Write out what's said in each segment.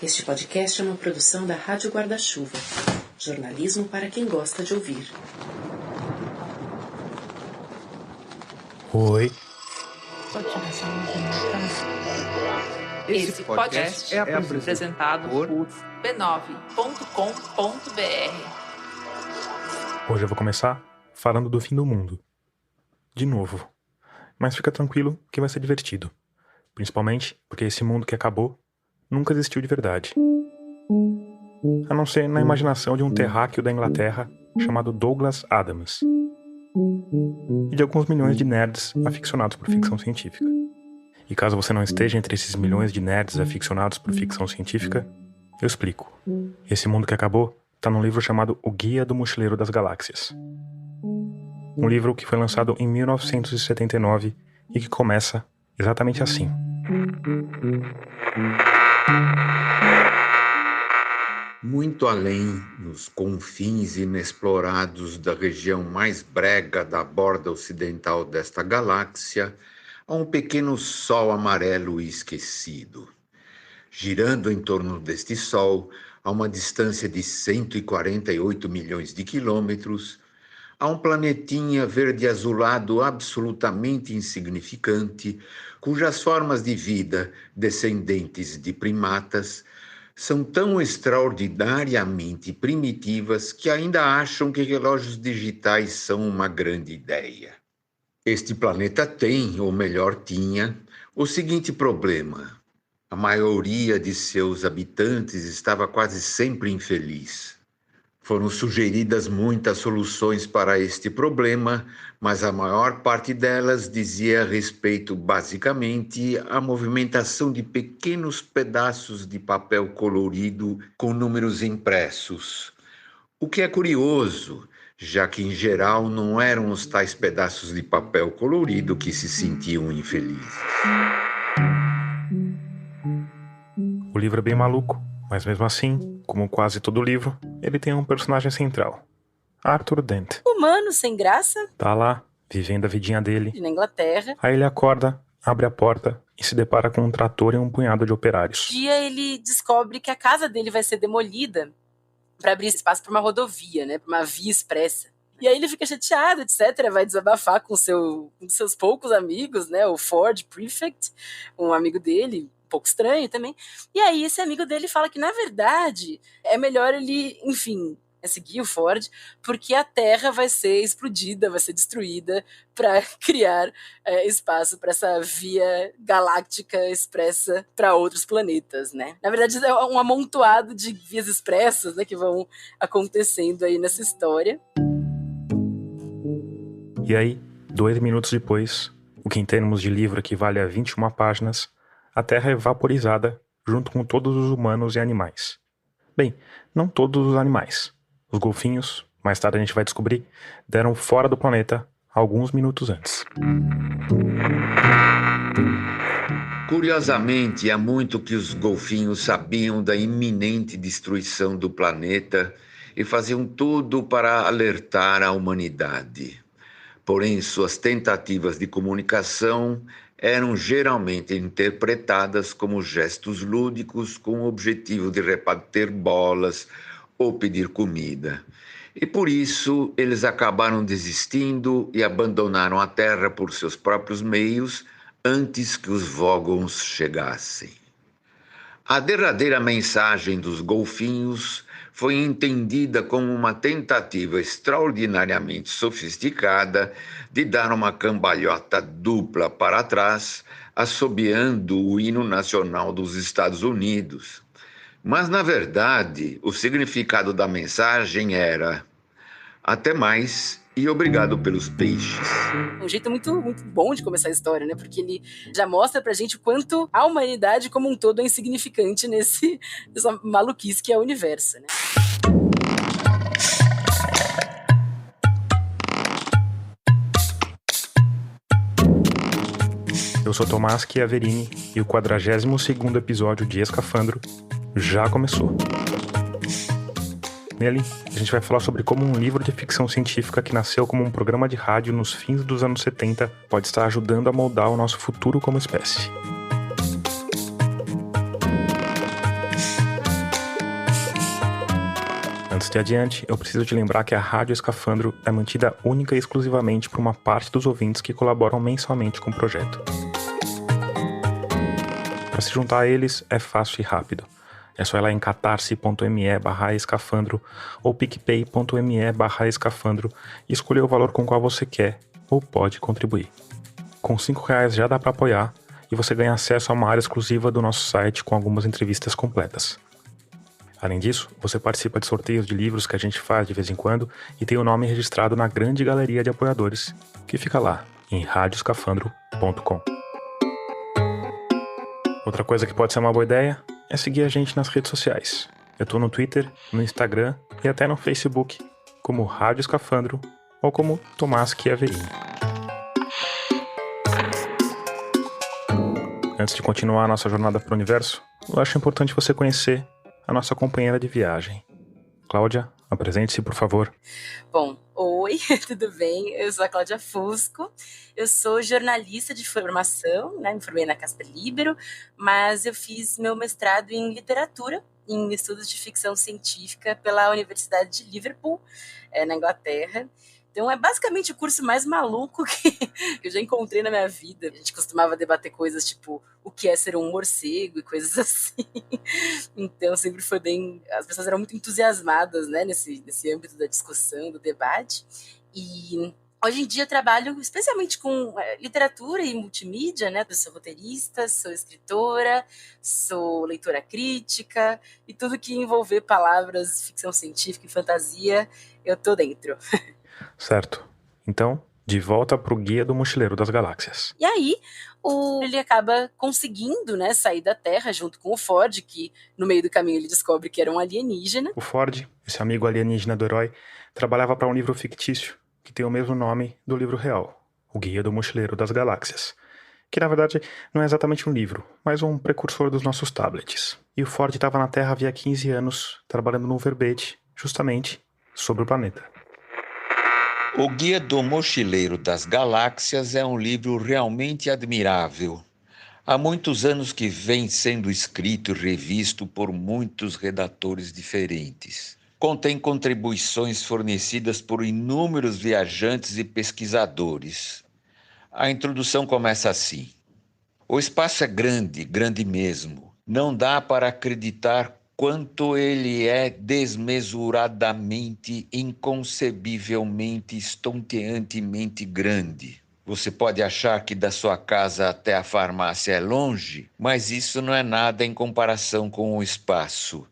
Este podcast é uma produção da Rádio Guarda-Chuva. Jornalismo para quem gosta de ouvir. Oi. Esse podcast é apresentado por b9.com.br. Hoje eu vou começar falando do fim do mundo. De novo. Mas fica tranquilo que vai ser divertido. Principalmente porque esse mundo que acabou nunca existiu de verdade. A não ser na imaginação de um terráqueo da Inglaterra chamado Douglas Adams. E de alguns milhões de nerds aficionados por ficção científica. E caso você não esteja entre esses milhões de nerds aficionados por ficção científica, eu explico. Esse mundo que acabou está num livro chamado O Guia do Mochileiro das Galáxias. Um livro que foi lançado em 1979 e que começa exatamente assim. Muito além, nos confins inexplorados da região mais brega da borda ocidental desta galáxia, há um pequeno sol amarelo e esquecido. Girando em torno deste sol, a uma distância de 148 milhões de quilômetros, há um planetinha verde-azulado absolutamente insignificante, cujas formas de vida, descendentes de primatas, são tão extraordinariamente primitivas que ainda acham que relógios digitais são uma grande ideia. Este planeta tem, ou melhor tinha, o seguinte problema. A maioria de seus habitantes estava quase sempre infeliz. Foram sugeridas muitas soluções para este problema, mas a maior parte delas dizia respeito basicamente à movimentação de pequenos pedaços de papel colorido com números impressos. O que é curioso, já que em geral não eram os tais pedaços de papel colorido que se sentiam infelizes. O livro é bem maluco, mas mesmo assim, como quase todo livro, ele tem um personagem central. Arthur Dent. Humano sem graça. Tá lá, vivendo a vidinha dele. Na Inglaterra. Aí ele acorda, abre a porta e se depara com um trator e um punhado de operários. Um dia ele descobre que a casa dele vai ser demolida para abrir espaço para uma rodovia, né, para uma via expressa. E aí ele fica chateado, etc. Vai desabafar com seus poucos amigos, né, o Ford Prefect, um amigo dele, um pouco estranho também. E aí esse amigo dele fala que, na verdade, é melhor ele, enfim, seguir o Ford, porque a Terra vai ser explodida, vai ser destruída para criar espaço para essa via galáctica expressa para outros planetas, né? Na verdade, é um amontoado de vias expressas, né, que vão acontecendo aí nessa história. E aí, 2 minutos depois, o que em termos de livro equivale a 21 páginas, a Terra é vaporizada junto com todos os humanos e animais. Bem, não todos os animais. Os golfinhos, mais tarde a gente vai descobrir, deram fora do planeta alguns minutos antes. Curiosamente, há muito que os golfinhos sabiam da iminente destruição do planeta e faziam tudo para alertar a humanidade. Porém, suas tentativas de comunicação eram geralmente interpretadas como gestos lúdicos com o objetivo de rebater bolas ou pedir comida. E por isso eles acabaram desistindo e abandonaram a Terra por seus próprios meios antes que os Vogons chegassem. A derradeira mensagem dos golfinhos foi entendida como uma tentativa extraordinariamente sofisticada de dar uma cambalhota dupla para trás, assobiando o hino nacional dos Estados Unidos. Mas, na verdade, o significado da mensagem era: até mais e obrigado pelos peixes. Um jeito muito, muito bom de começar a história, né? Porque ele já mostra pra gente o quanto a humanidade como um todo é insignificante nessa maluquice que é o universo, né? Eu sou Tomás Chiaverini e o 42º episódio de Escafandro já começou. Nele, a gente vai falar sobre como um livro de ficção científica que nasceu como um programa de rádio nos fins dos anos 70 pode estar ajudando a moldar o nosso futuro como espécie. Antes de adiante, eu preciso te lembrar que a Rádio Escafandro é mantida única e exclusivamente por uma parte dos ouvintes que colaboram mensalmente com o projeto. Para se juntar a eles é fácil e rápido. É só ir lá em catarse.me/escafandro ou picpay.me/escafandro e escolher o valor com o qual você quer ou pode contribuir. Com R$5 já dá para apoiar e você ganha acesso a uma área exclusiva do nosso site com algumas entrevistas completas. Além disso, você participa de sorteios de livros que a gente faz de vez em quando e tem o nome registrado na grande galeria de apoiadores, que fica lá, em radioscafandro.com. Outra coisa que pode ser uma boa ideia é seguir a gente nas redes sociais. Eu tô no Twitter, no Instagram e até no Facebook, como Rádio Escafandro ou como Tomás Chiaverini. Antes de continuar a nossa jornada para o universo, eu acho importante você conhecer a nossa companheira de viagem. Cláudia, apresente-se, por favor. Bom, oi, tudo bem? Eu sou a Cláudia Fusco, eu sou jornalista de formação, né? Me formei na Casper Libero, mas eu fiz meu mestrado em literatura, em estudos de ficção científica pela Universidade de Liverpool, na Inglaterra. Então é basicamente o curso mais maluco que eu já encontrei na minha vida. A gente costumava debater coisas tipo o que é ser um morcego e coisas assim. Então sempre foi bem... As pessoas eram muito entusiasmadas, né, nesse âmbito da discussão, do debate. E hoje em dia eu trabalho especialmente com literatura e multimídia, né? Eu sou roteirista, sou escritora, sou leitora crítica e tudo que envolver palavras, ficção científica e fantasia, eu tô dentro. Certo. Então, de volta pro Guia do Mochileiro das Galáxias. E aí, ele acaba conseguindo, né, sair da Terra junto com o Ford, que no meio do caminho ele descobre que era um alienígena. O Ford, esse amigo alienígena do herói, trabalhava para um livro fictício que tem o mesmo nome do livro real, o Guia do Mochileiro das Galáxias, que na verdade não é exatamente um livro, mas um precursor dos nossos tablets. E o Ford estava na Terra havia 15 anos, trabalhando num verbete, justamente sobre o planeta. O Guia do Mochileiro das Galáxias é um livro realmente admirável. Há muitos anos que vem sendo escrito e revisto por muitos redatores diferentes. Contém contribuições fornecidas por inúmeros viajantes e pesquisadores. A introdução começa assim. O espaço é grande, grande mesmo. Não dá para acreditar quanto ele é desmesuradamente, inconcebivelmente, estonteantemente grande. Você pode achar que da sua casa até a farmácia é longe, mas isso não é nada em comparação com o espaço.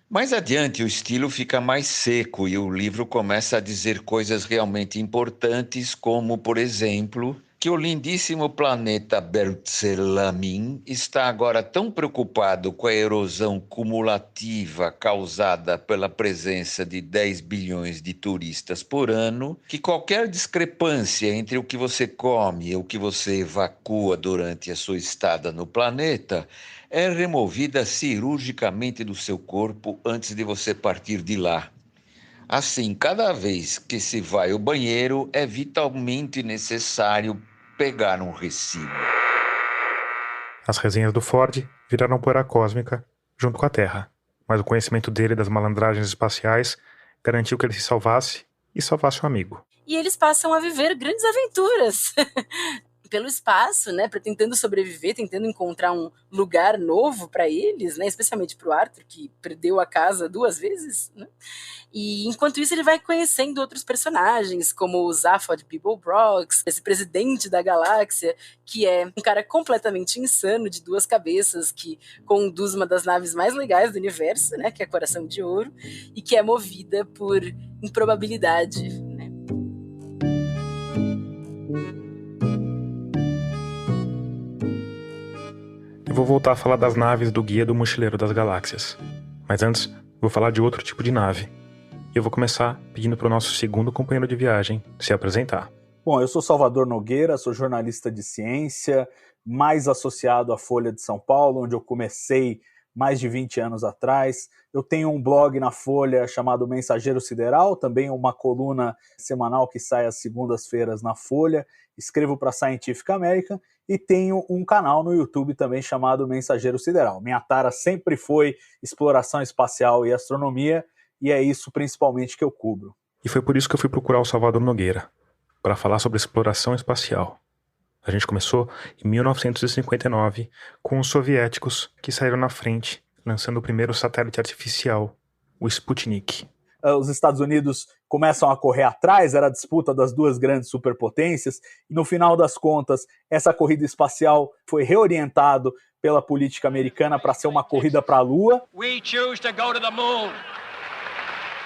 Mais adiante, o estilo fica mais seco e o livro começa a dizer coisas realmente importantes, como, por exemplo, que o lindíssimo planeta Bertzellamin está agora tão preocupado com a erosão cumulativa causada pela presença de 10 bilhões de turistas por ano, que qualquer discrepância entre o que você come e o que você evacua durante a sua estada no planeta é removida cirurgicamente do seu corpo antes de você partir de lá. Assim, cada vez que se vai ao banheiro, é vitalmente necessário pegar um recibo. As resenhas do Ford viraram poeira cósmica junto com a Terra, mas o conhecimento dele das malandragens espaciais garantiu que ele se salvasse e salvasse um amigo. E eles passam a viver grandes aventuras pelo espaço, né, tentando sobreviver, tentando encontrar um lugar novo para eles, né, especialmente para o Arthur, que perdeu a casa 2 vezes, né? E enquanto isso ele vai conhecendo outros personagens, como o Zaphod Beeblebrox, esse presidente da galáxia, que é um cara completamente insano, de 2 cabeças, que conduz uma das naves mais legais do universo, né, que é a Coração de Ouro, e que é movida por improbabilidade, né? Eu vou voltar a falar das naves do Guia do Mochileiro das Galáxias. Mas antes, vou falar de outro tipo de nave. E eu vou começar pedindo para o nosso segundo companheiro de viagem se apresentar. Bom, eu sou Salvador Nogueira, sou jornalista de ciência, mais associado à Folha de São Paulo, onde eu comecei mais de 20 anos atrás. Eu tenho um blog na Folha chamado Mensageiro Sideral, também uma coluna semanal que sai às segundas-feiras na Folha. Escrevo para a Scientific American e tenho um canal no YouTube também chamado Mensageiro Sideral. Minha tara sempre foi exploração espacial e astronomia, e é isso principalmente que eu cubro. E foi por isso que eu fui procurar o Salvador Nogueira, para falar sobre exploração espacial. A gente começou em 1959 com os soviéticos que saíram na frente, lançando o primeiro satélite artificial, o Sputnik. Os Estados Unidos começam a correr atrás, era a disputa das duas grandes superpotências, e no final das contas, essa corrida espacial foi reorientada pela política americana para ser uma corrida para a Lua. We choose to go to the moon.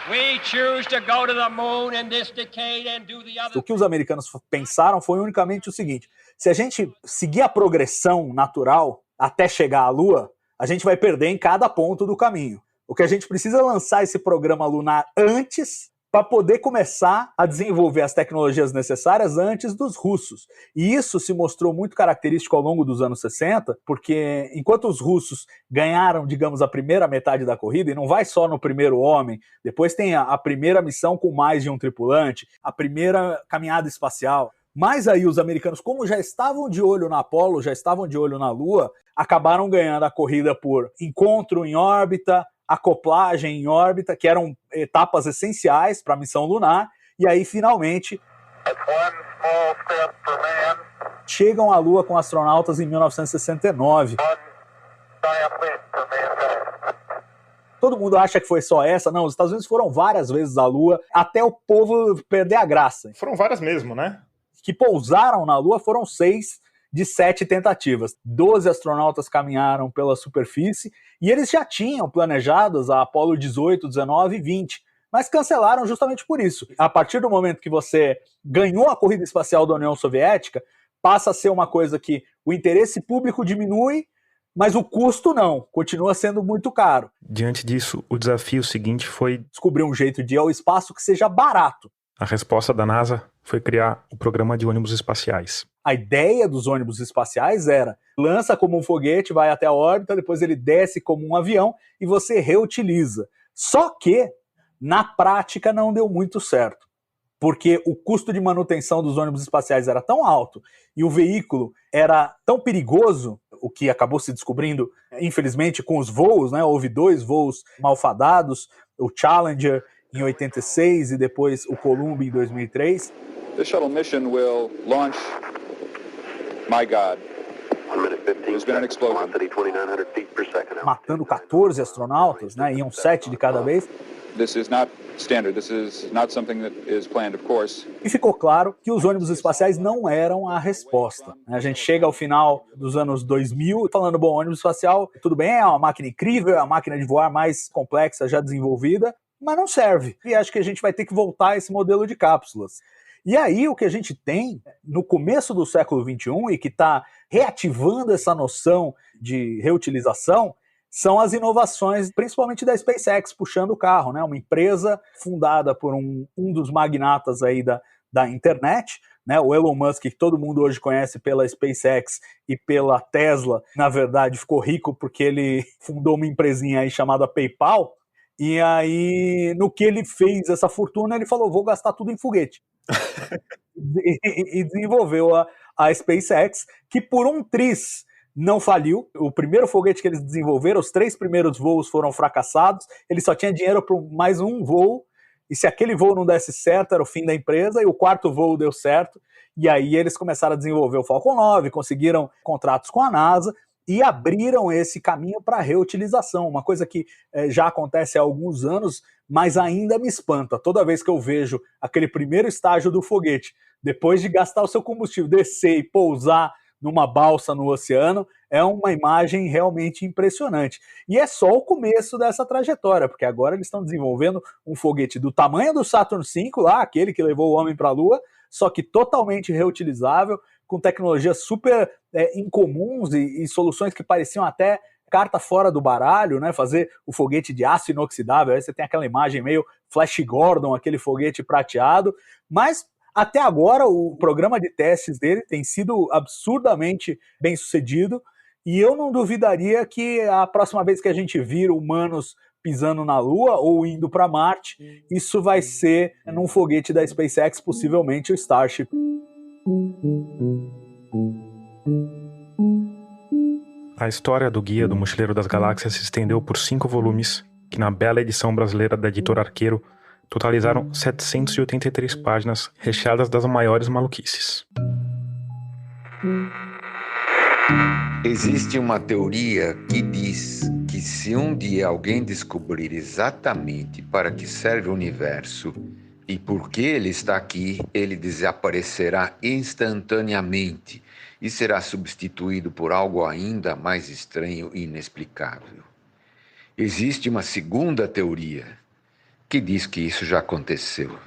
We choose to go to the moon in this decade and do the other. O que os americanos pensaram foi unicamente o seguinte: se a gente seguir a progressão natural até chegar à Lua, a gente vai perder em cada ponto do caminho. O que a gente precisa é lançar esse programa lunar antes para poder começar a desenvolver as tecnologias necessárias antes dos russos. E isso se mostrou muito característico ao longo dos anos 60, porque enquanto os russos ganharam, digamos, a primeira metade da corrida, e não vai só no primeiro homem, depois tem a primeira missão com mais de um tripulante, a primeira caminhada espacial. Mas aí os americanos, como já estavam de olho na Apollo, já estavam de olho na Lua, acabaram ganhando a corrida por encontro em órbita, acoplagem em órbita, que eram etapas essenciais para a missão lunar, e aí finalmente chegam à Lua com astronautas em 1969. Todo mundo acha que foi só essa, não, os Estados Unidos foram várias vezes à Lua, até o povo perder a graça. Foram várias mesmo, né? Que pousaram na Lua foram 6 de 7 tentativas. 12 astronautas caminharam pela superfície e eles já tinham planejadas a Apollo 18, 19 e 20, mas cancelaram justamente por isso. A partir do momento que você ganhou a corrida espacial da União Soviética, passa a ser uma coisa que o interesse público diminui, mas o custo não, continua sendo muito caro. Diante disso, o desafio seguinte foi descobrir um jeito de ir ao espaço que seja barato. A resposta da NASA foi criar o programa de ônibus espaciais. A ideia dos ônibus espaciais era: lança como um foguete, vai até a órbita, depois ele desce como um avião e você reutiliza. Só que, na prática, não deu muito certo, porque o custo de manutenção dos ônibus espaciais era tão alto e o veículo era tão perigoso, o que acabou se descobrindo, infelizmente, com os voos, né? Houve 2 voos malfadados, o Challenger em 86 e depois o Columbia em 2003. The shuttle mission will launch My God. There's been an explosion. Matando 14 astronautas, né? Iam 7 de cada vez. This is not standard. This is not something that is planned, of course. E ficou claro que os ônibus espaciais não eram a resposta. A gente chega ao final dos anos 2000 falando, bom, ônibus espacial, tudo bem, é uma máquina incrível, é a máquina de voar mais complexa já desenvolvida, mas não serve. E acho que a gente vai ter que voltar a esse modelo de cápsulas. E aí o que a gente tem no começo do século XXI e que está reativando essa noção de reutilização são as inovações, principalmente da SpaceX, puxando o carro, né? Uma empresa fundada por um dos magnatas aí da internet, né? O Elon Musk, que todo mundo hoje conhece pela SpaceX e pela Tesla, na verdade ficou rico porque ele fundou uma empresinha aí chamada PayPal, e aí no que ele fez essa fortuna, ele falou, vou gastar tudo em foguete. e desenvolveu a SpaceX, que por um triz não faliu. O primeiro foguete que eles desenvolveram, os 3 primeiros voos foram fracassados, ele só tinha dinheiro para mais um voo, e se aquele voo não desse certo, era o fim da empresa, e o 4º voo deu certo, e aí eles começaram a desenvolver o Falcon 9, conseguiram contratos com a NASA, e abriram esse caminho para a reutilização, uma coisa que já acontece há alguns anos, mas ainda me espanta. Toda vez que eu vejo aquele primeiro estágio do foguete, depois de gastar o seu combustível, descer e pousar numa balsa no oceano, é uma imagem realmente impressionante. E é só o começo dessa trajetória, porque agora eles estão desenvolvendo um foguete do tamanho do Saturn V, lá, aquele que levou o homem para a Lua, só que totalmente reutilizável, com tecnologias super incomuns e soluções que pareciam até carta fora do baralho, né? Fazer o foguete de aço inoxidável, aí você tem aquela imagem meio Flash Gordon, aquele foguete prateado, mas até agora o programa de testes dele tem sido absurdamente bem sucedido, e eu não duvidaria que a próxima vez que a gente vir humanos pisando na Lua ou indo para Marte, isso vai ser num foguete da SpaceX, possivelmente o Starship. A história do Guia do Mochileiro das Galáxias se estendeu por 5 volumes que na bela edição brasileira da editora Arqueiro totalizaram 783 páginas recheadas das maiores maluquices. Existe uma teoria que diz que se um dia alguém descobrir exatamente para que serve o universo e por que ele está aqui, ele desaparecerá instantaneamente e será substituído por algo ainda mais estranho e inexplicável. Existe uma segunda teoria que diz que isso já aconteceu.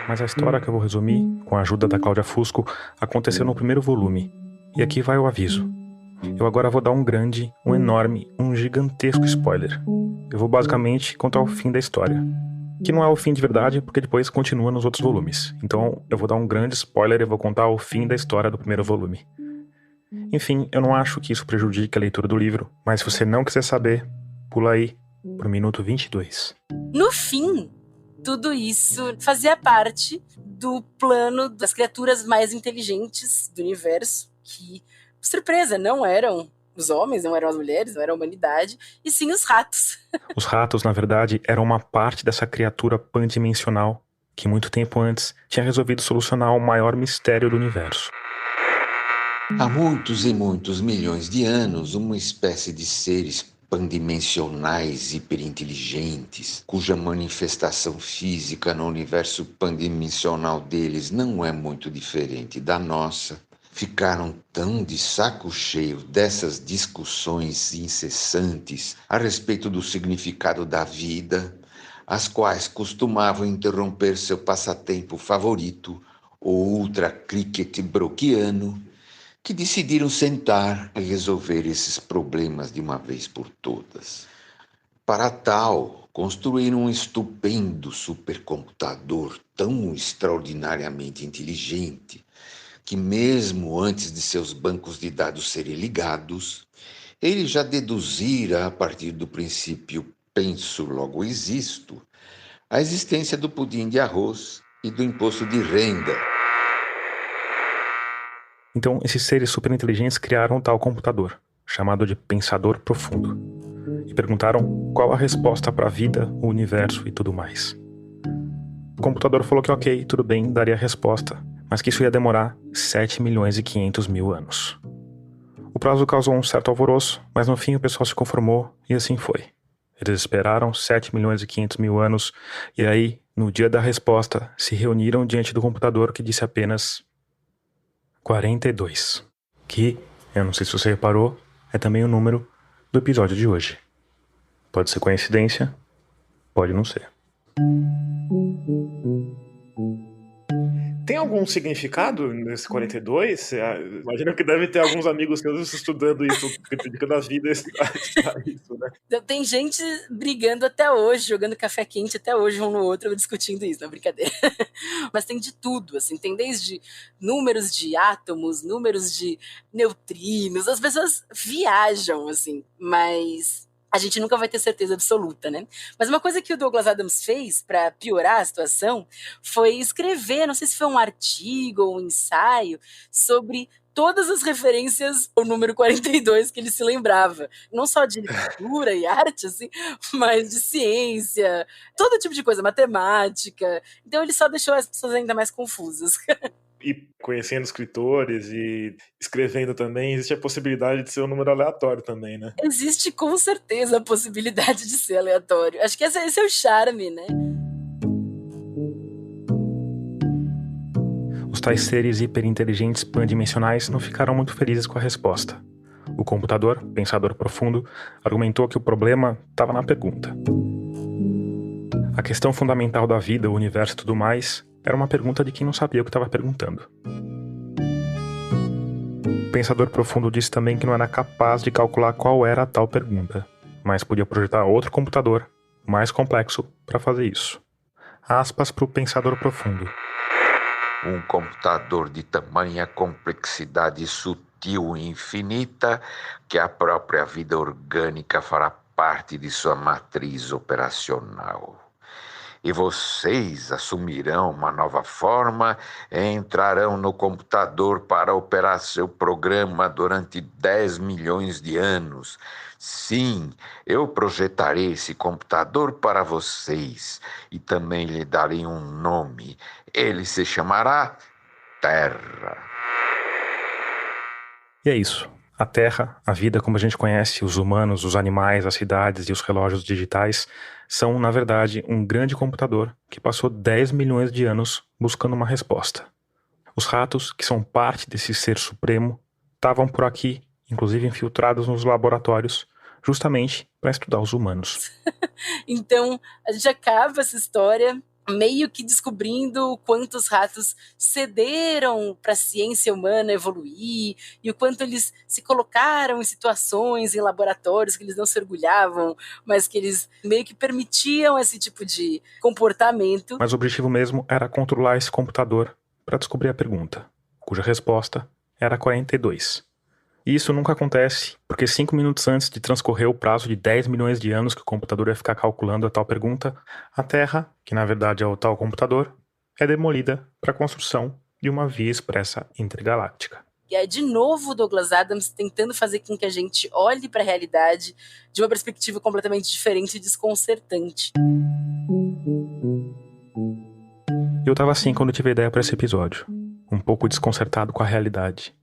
Mas a história que eu vou resumir, com a ajuda da Cláudia Fusco, aconteceu no primeiro volume. E aqui vai o aviso. Eu agora vou dar um grande, um enorme, um gigantesco spoiler. Eu vou basicamente contar o fim da história. Que não é o fim de verdade, porque depois continua nos outros volumes. Então eu vou dar um grande spoiler e vou contar o fim da história do primeiro volume. Enfim, eu não acho que isso prejudique a leitura do livro, mas se você não quiser saber, pula aí pro minuto 22. No fim, tudo isso fazia parte do plano das criaturas mais inteligentes do universo, que, surpresa, não eram os homens, não eram as mulheres, não era a humanidade, e sim os ratos. Os ratos, na verdade, eram uma parte dessa criatura pandimensional que muito tempo antes tinha resolvido solucionar o maior mistério do universo. Há muitos e muitos milhões de anos, uma espécie de seres pandimensionais hiperinteligentes, cuja manifestação física no universo pandimensional deles não é muito diferente da nossa, ficaram tão de saco cheio dessas discussões incessantes a respeito do significado da vida, as quais costumavam interromper seu passatempo favorito, o ultra cricket broquiano, que decidiram sentar e resolver esses problemas de uma vez por todas. Para tal, construíram um estupendo supercomputador tão extraordinariamente inteligente que, mesmo antes de seus bancos de dados serem ligados, ele já deduzira, a partir do princípio penso, logo existo, a existência do pudim de arroz e do imposto de renda. Então, esses seres superinteligentes criaram um tal computador, chamado de Pensador Profundo, e perguntaram qual a resposta para a vida, o universo e tudo mais. O computador falou que ok, tudo bem, daria a resposta, mas que isso ia demorar 7.500.000 anos. O prazo causou um certo alvoroço, mas no fim o pessoal se conformou e assim foi. Eles esperaram 7.500.000 anos e aí, no dia da resposta, se reuniram diante do computador que disse apenas 42, que, eu não sei se você reparou, é também o número do episódio de hoje. Pode ser coincidência, pode não ser. Tem algum significado nesse 42? Imagino que deve ter alguns amigos seus estudando isso, dedicando a vida a isso, né? Tem gente brigando até hoje, jogando café quente até hoje um no outro, discutindo isso, não é brincadeira. Mas tem de tudo, assim, tem desde números de átomos, números de neutrinos, as pessoas viajam, assim, mas a gente nunca vai ter certeza absoluta, né? Mas uma coisa que o Douglas Adams fez para piorar a situação foi escrever, não sei se foi um artigo ou um ensaio, sobre todas as referências ao número 42 que ele se lembrava. Não só de literatura e arte, assim, mas de ciência, todo tipo de coisa, matemática. Então ele só deixou as pessoas ainda mais confusas. E conhecendo escritores e escrevendo também, existe a possibilidade de ser um número aleatório também, né? Existe com certeza a possibilidade de ser aleatório. Acho que esse é o charme, né? Os tais seres hiperinteligentes pandimensionais não ficaram muito felizes com a resposta. O computador, Pensador Profundo, argumentou que o problema estava na pergunta. A questão fundamental da vida, o universo e tudo mais era uma pergunta de quem não sabia o que estava perguntando. O Pensador Profundo disse também que não era capaz de calcular qual era a tal pergunta, mas podia projetar outro computador, mais complexo, para fazer isso. Aspas para o Pensador Profundo. Um computador de tamanha complexidade sutil e infinita que a própria vida orgânica fará parte de sua matriz operacional. e vocês assumirão uma nova forma e entrarão no computador para operar seu programa durante 10 milhões de anos. Sim, eu projetarei esse computador para vocês e também lhe darei um nome. Ele se chamará Terra. E é isso. A Terra, a vida como a gente conhece, os humanos, os animais, as cidades e os relógios digitais são, na verdade, um grande computador que passou 10 milhões de anos buscando uma resposta. Os ratos, que são parte desse ser supremo, estavam por aqui, inclusive infiltrados nos laboratórios, justamente para estudar os humanos. Então, a gente acaba essa história meio que descobrindo o quanto os ratos cederam para a ciência humana evoluir e o quanto eles se colocaram em situações, em laboratórios que eles não se orgulhavam, mas que eles meio que permitiam esse tipo de comportamento. Mas o objetivo mesmo era controlar esse computador para descobrir a pergunta, cuja resposta era 42. E isso nunca acontece, porque 5 minutos antes de transcorrer o prazo de 10 milhões de anos que o computador ia ficar calculando a tal pergunta, a Terra, que na verdade é o tal computador, é demolida para a construção de uma via expressa intergaláctica. E é de novo o Douglas Adams tentando fazer com que a gente olhe para a realidade de uma perspectiva completamente diferente e desconcertante. Eu tava assim quando tive a ideia para esse episódio, um pouco desconcertado com a realidade.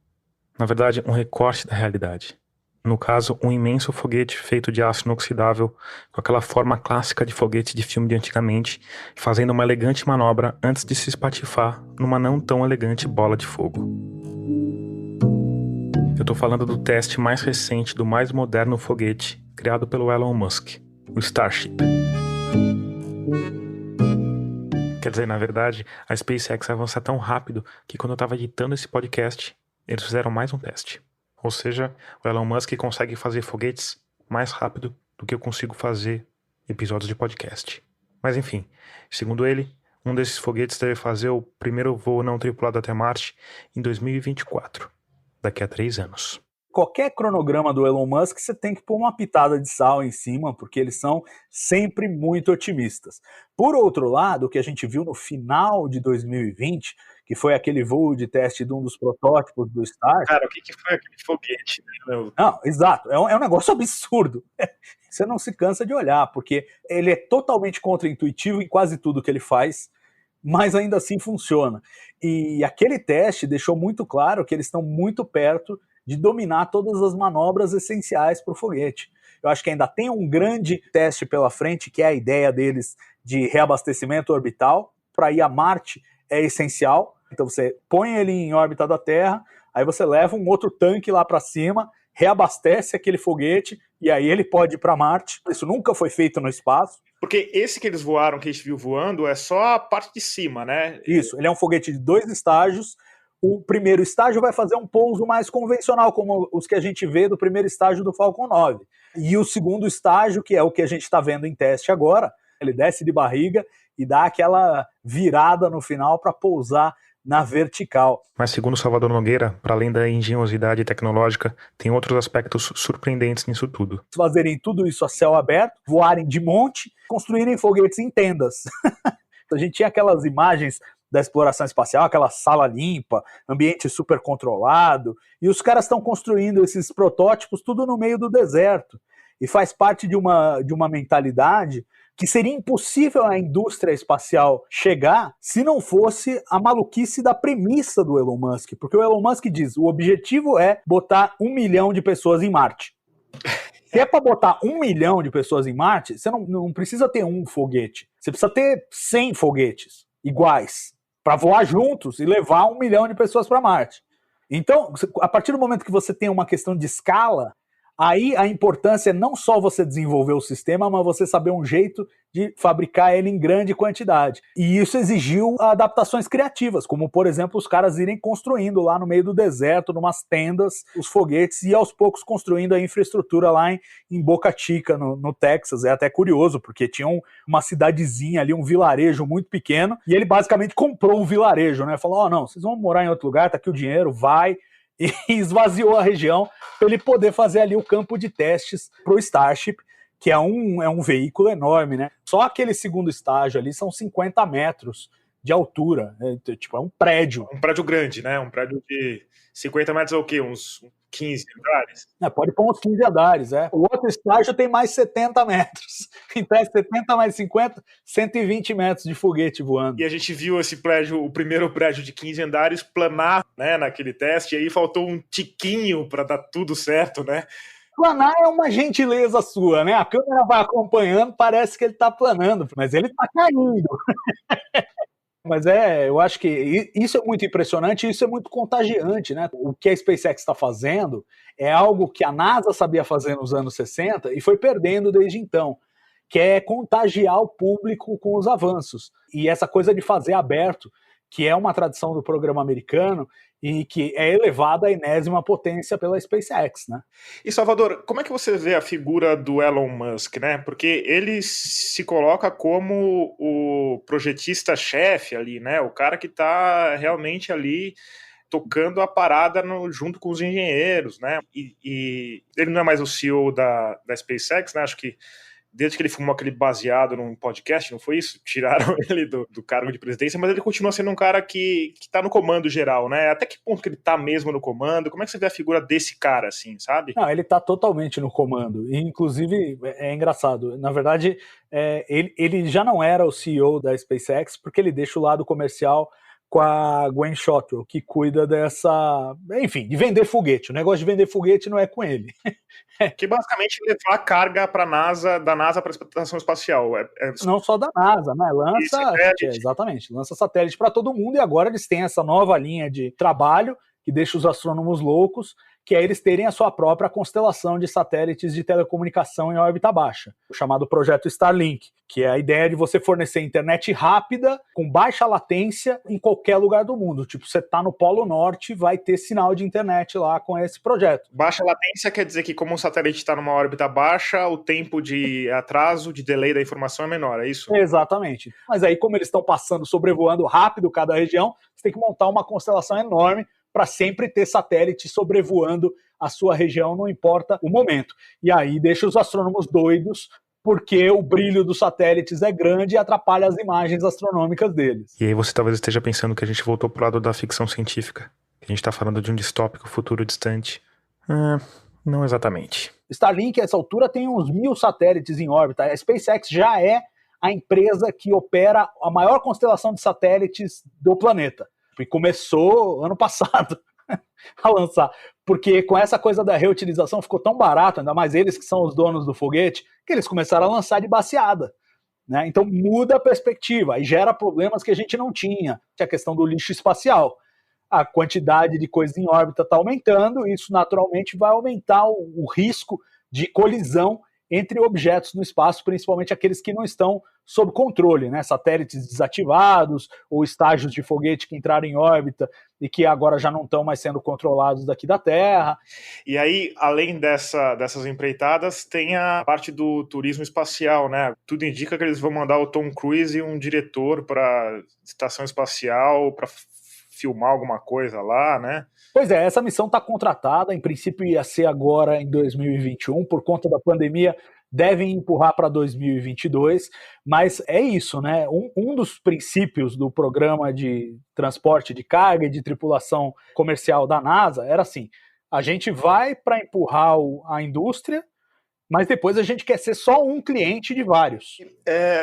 Na verdade, um recorte da realidade. No caso, um imenso foguete feito de aço inoxidável, com aquela forma clássica de foguete de filme de antigamente, fazendo uma elegante manobra antes de se espatifar numa não tão elegante bola de fogo. Eu tô falando do teste mais recente do mais moderno foguete criado pelo Elon Musk, o Starship. Quer dizer, na verdade, a SpaceX avança tão rápido que quando eu tava editando esse podcast, eles fizeram mais um teste. Ou seja, o Elon Musk consegue fazer foguetes mais rápido do que eu consigo fazer episódios de podcast. Mas enfim, segundo ele, um desses foguetes deve fazer o primeiro voo não tripulado até Marte em 2024, daqui a 3 anos. Qualquer cronograma do Elon Musk, você tem que pôr uma pitada de sal em cima, porque eles são sempre muito otimistas. Por outro lado, o que a gente viu no final de 2020, que foi aquele voo de teste de um dos protótipos do Starship... Cara, o que foi aquele foguete? Né? Não, exato, é um negócio absurdo. Você não se cansa de olhar, porque ele é totalmente contraintuitivo em quase tudo que ele faz, mas ainda assim funciona. E aquele teste deixou muito claro que eles estão muito perto de dominar todas as manobras essenciais para o foguete. Eu acho que ainda tem um grande teste pela frente, que é a ideia deles de reabastecimento orbital. Para ir a Marte é essencial. Então você põe ele em órbita da Terra, aí você leva um outro tanque lá para cima, reabastece aquele foguete e aí ele pode ir para Marte. Isso nunca foi feito no espaço. Porque esse que eles voaram, que a gente viu voando, é só a parte de cima, né? Isso, ele é um foguete de 2 estágios. O primeiro estágio vai fazer um pouso mais convencional, como os que a gente vê do primeiro estágio do Falcon 9. E o segundo estágio, que é o que a gente está vendo em teste agora, ele desce de barriga e dá aquela virada no final para pousar na vertical. Mas segundo Salvador Nogueira, para além da engenhosidade tecnológica, tem outros aspectos surpreendentes nisso tudo. Fazerem tudo isso a céu aberto, voarem de monte, construírem foguetes em tendas. A gente tinha aquelas imagens da exploração espacial, aquela sala limpa, ambiente super controlado, e os caras estão construindo esses protótipos tudo no meio do deserto. E faz parte de uma mentalidade que seria impossível a indústria espacial chegar se não fosse a maluquice da premissa do Elon Musk. Porque o Elon Musk diz, o objetivo é botar 1 milhão de pessoas em Marte. Se é para botar 1 milhão de pessoas em Marte, você não precisa ter um foguete. Você precisa ter 100 foguetes iguais para voar juntos e levar 1 milhão de pessoas para Marte. Então, a partir do momento que você tem uma questão de escala, aí a importância é não só você desenvolver o sistema, mas você saber um jeito de fabricar ele em grande quantidade. E isso exigiu adaptações criativas, como, por exemplo, os caras irem construindo lá no meio do deserto, numas tendas, os foguetes, e aos poucos construindo a infraestrutura lá em Boca Chica, no Texas. É até curioso, porque tinha uma cidadezinha ali, um vilarejo muito pequeno, e ele basicamente comprou um vilarejo, né? Falou, não, vocês vão morar em outro lugar, tá aqui o dinheiro, vai... E esvaziou a região para ele poder fazer ali o campo de testes para o Starship, que é um veículo enorme, né? Só aquele segundo estágio ali são 50 metros de altura, é um prédio. Um prédio grande, né? Um prédio de 50 metros é o quê? Uns 15 andares? Pode pôr uns 15 andares, O outro estágio tem mais 70 metros. Então é 70 mais 50, 120 metros de foguete voando. E a gente viu esse prédio, o primeiro prédio de 15 andares, planar, né, naquele teste, e aí faltou um tiquinho para dar tudo certo, né? Planar é uma gentileza sua, né? A câmera vai acompanhando, parece que ele está planando, mas ele está caindo. Mas eu acho que isso é muito impressionante e isso é muito contagiante, né? O que a SpaceX está fazendo é algo que a NASA sabia fazer nos anos 60 e foi perdendo desde então, que é contagiar o público com os avanços. E essa coisa de fazer aberto, que é uma tradição do programa americano e que é elevada à enésima potência pela SpaceX, né? E, Salvador, como é que você vê a figura do Elon Musk, né? Porque ele se coloca como o projetista-chefe ali, né? O cara que está realmente ali tocando a parada junto com os engenheiros, né? E ele não é mais o CEO da SpaceX, né? Acho que desde que ele fumou aquele baseado num podcast, não foi isso? Tiraram ele do cargo de presidência, mas ele continua sendo um cara que tá no comando geral, né? Até que ponto que ele tá mesmo no comando? Como é que você vê a figura desse cara, assim, sabe? Não, ele tá totalmente no comando. E, inclusive, é engraçado. Na verdade, ele já não era o CEO da SpaceX, porque ele deixa o lado comercial com a Gwynne Shotwell, que cuida de vender foguete. O negócio de vender foguete não é com ele. Que basicamente levar a carga da NASA para a estação espacial. Não só da NASA, né? Lança satélite para todo mundo, e agora eles têm essa nova linha de trabalho que deixa os astrônomos loucos, que é eles terem a sua própria constelação de satélites de telecomunicação em órbita baixa, o chamado projeto Starlink, que é a ideia de você fornecer internet rápida, com baixa latência, em qualquer lugar do mundo. Tipo, você tá no Polo Norte, vai ter sinal de internet lá com esse projeto. Baixa latência quer dizer que, como o satélite está numa órbita baixa, o tempo de atraso, de delay da informação é menor, é isso? Exatamente. Mas aí, como eles estão sobrevoando rápido cada região, você tem que montar uma constelação enorme para sempre ter satélite sobrevoando a sua região, não importa o momento. E aí deixa os astrônomos doidos, porque o brilho dos satélites é grande e atrapalha as imagens astronômicas deles. E aí você talvez esteja pensando que a gente voltou pro lado da ficção científica, que a gente está falando de um distópico futuro distante. Não exatamente. Starlink, a essa altura, tem uns 1.000 satélites em órbita. A SpaceX já é a empresa que opera a maior constelação de satélites do planeta. E começou ano passado a lançar, porque com essa coisa da reutilização ficou tão barato, ainda mais eles que são os donos do foguete, que eles começaram a lançar de baseada, né? Então muda a perspectiva e gera problemas que a gente não tinha, que é a questão do lixo espacial. A quantidade de coisas em órbita está aumentando, e isso naturalmente vai aumentar o risco de colisão entre objetos no espaço, principalmente aqueles que não estão sob controle, né? Satélites desativados ou estágios de foguete que entraram em órbita e que agora já não estão mais sendo controlados daqui da Terra. E aí, além dessas empreitadas, tem a parte do turismo espacial, né? Tudo indica que eles vão mandar o Tom Cruise e um diretor para a estação espacial para filmar alguma coisa lá, né? Pois é, essa missão está contratada, em princípio ia ser agora em 2021, por conta da pandemia devem empurrar para 2022, mas é isso, né? Um dos princípios do programa de transporte de carga e de tripulação comercial da NASA era assim, a gente vai para empurrar a indústria, mas depois a gente quer ser só um cliente de vários.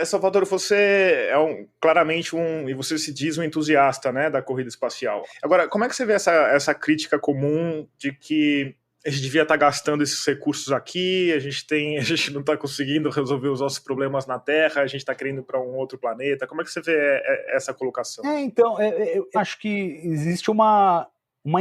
Salvador, você é claramente e você se diz um entusiasta, né, da corrida espacial. Agora, como é que você vê essa crítica comum de que a gente devia estar gastando esses recursos aqui, a gente não está conseguindo resolver os nossos problemas na Terra, a gente está querendo ir para um outro planeta? Como é que você vê essa colocação? Então, eu acho que existe uma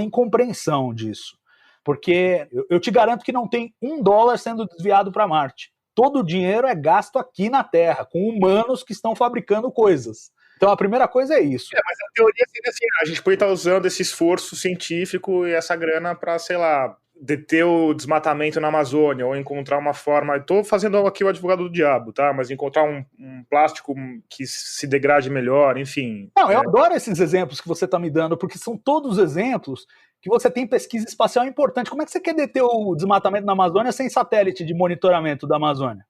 incompreensão disso. Porque eu te garanto que não tem $1 sendo desviado para Marte. Todo o dinheiro é gasto aqui na Terra, com humanos que estão fabricando coisas. Então a primeira coisa é isso. Mas a teoria seria assim, a gente pode estar usando esse esforço científico e essa grana para, sei lá, deter o desmatamento na Amazônia, ou encontrar uma forma... Estou fazendo aqui o advogado do diabo, tá? Mas encontrar um plástico que se degrade melhor, enfim. Não, eu adoro esses exemplos que você está me dando, porque são todos exemplos que você tem pesquisa espacial importante. Como é que você quer deter o desmatamento na Amazônia sem satélite de monitoramento da Amazônia?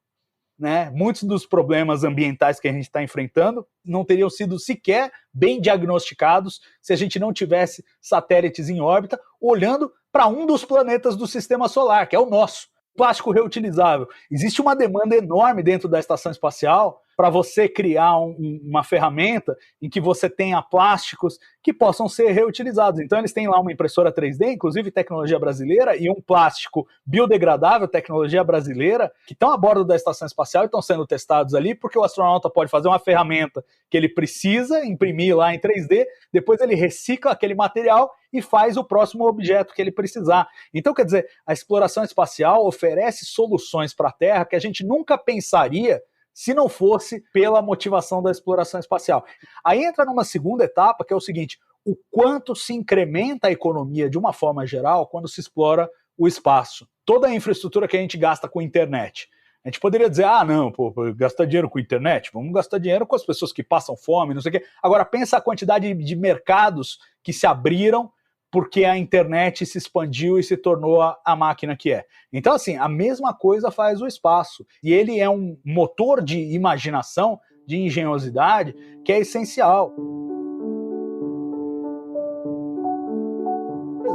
né? Muitos dos problemas ambientais que a gente está enfrentando não teriam sido sequer bem diagnosticados se a gente não tivesse satélites em órbita olhando para um dos planetas do sistema solar, que é o nosso. Plástico reutilizável. Existe uma demanda enorme dentro da estação espacial para você criar uma ferramenta em que você tenha plásticos que possam ser reutilizados. Então eles têm lá uma impressora 3D, inclusive tecnologia brasileira, e um plástico biodegradável, tecnologia brasileira, que estão a bordo da estação espacial e estão sendo testados ali, porque o astronauta pode fazer uma ferramenta que ele precisa imprimir lá em 3D, depois ele recicla aquele material e faz o próximo objeto que ele precisar. Então, quer dizer, a exploração espacial oferece soluções para a Terra que a gente nunca pensaria se não fosse pela motivação da exploração espacial. Aí entra numa segunda etapa, que é o seguinte: o quanto se incrementa a economia de uma forma geral quando se explora o espaço. Toda a infraestrutura que a gente gasta com internet. A gente poderia dizer, não, gastar dinheiro com internet? Vamos gastar dinheiro com as pessoas que passam fome, não sei o quê. Agora, pensa a quantidade de mercados que se abriram porque a internet se expandiu e se tornou a máquina que é. Então, assim, a mesma coisa faz o espaço. E ele é um motor de imaginação, de engenhosidade, que é essencial.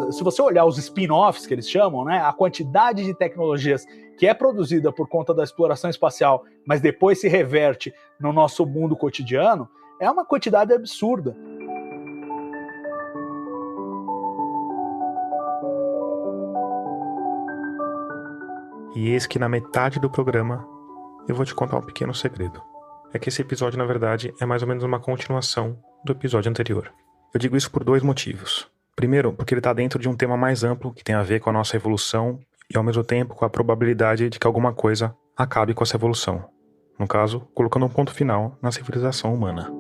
Se você olhar os spin-offs que eles chamam, né, a quantidade de tecnologias que é produzida por conta da exploração espacial, mas depois se reverte no nosso mundo cotidiano, é uma quantidade absurda. E eis que na metade do programa eu vou te contar um pequeno segredo. É que esse episódio, na verdade, é mais ou menos uma continuação do episódio anterior. Eu digo isso por 2 motivos. Primeiro, porque ele está dentro de um tema mais amplo que tem a ver com a nossa evolução e, ao mesmo tempo, com a probabilidade de que alguma coisa acabe com essa evolução. No caso, colocando um ponto final na civilização humana.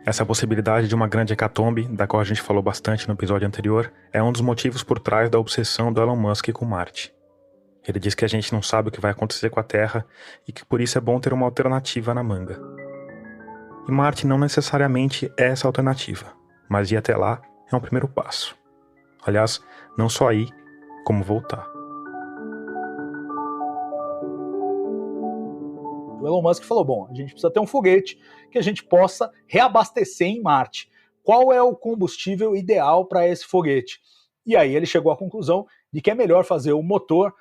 Essa possibilidade de uma grande hecatombe, da qual a gente falou bastante no episódio anterior, é um dos motivos por trás da obsessão do Elon Musk com Marte. Ele diz que a gente não sabe o que vai acontecer com a Terra e que por isso é bom ter uma alternativa na manga. E Marte não necessariamente é essa alternativa, mas ir até lá é um primeiro passo. Aliás, não só ir, como voltar. O Elon Musk falou, bom, a gente precisa ter um foguete que a gente possa reabastecer em Marte. Qual é o combustível ideal para esse foguete? E aí ele chegou à conclusão de que é melhor fazer o motor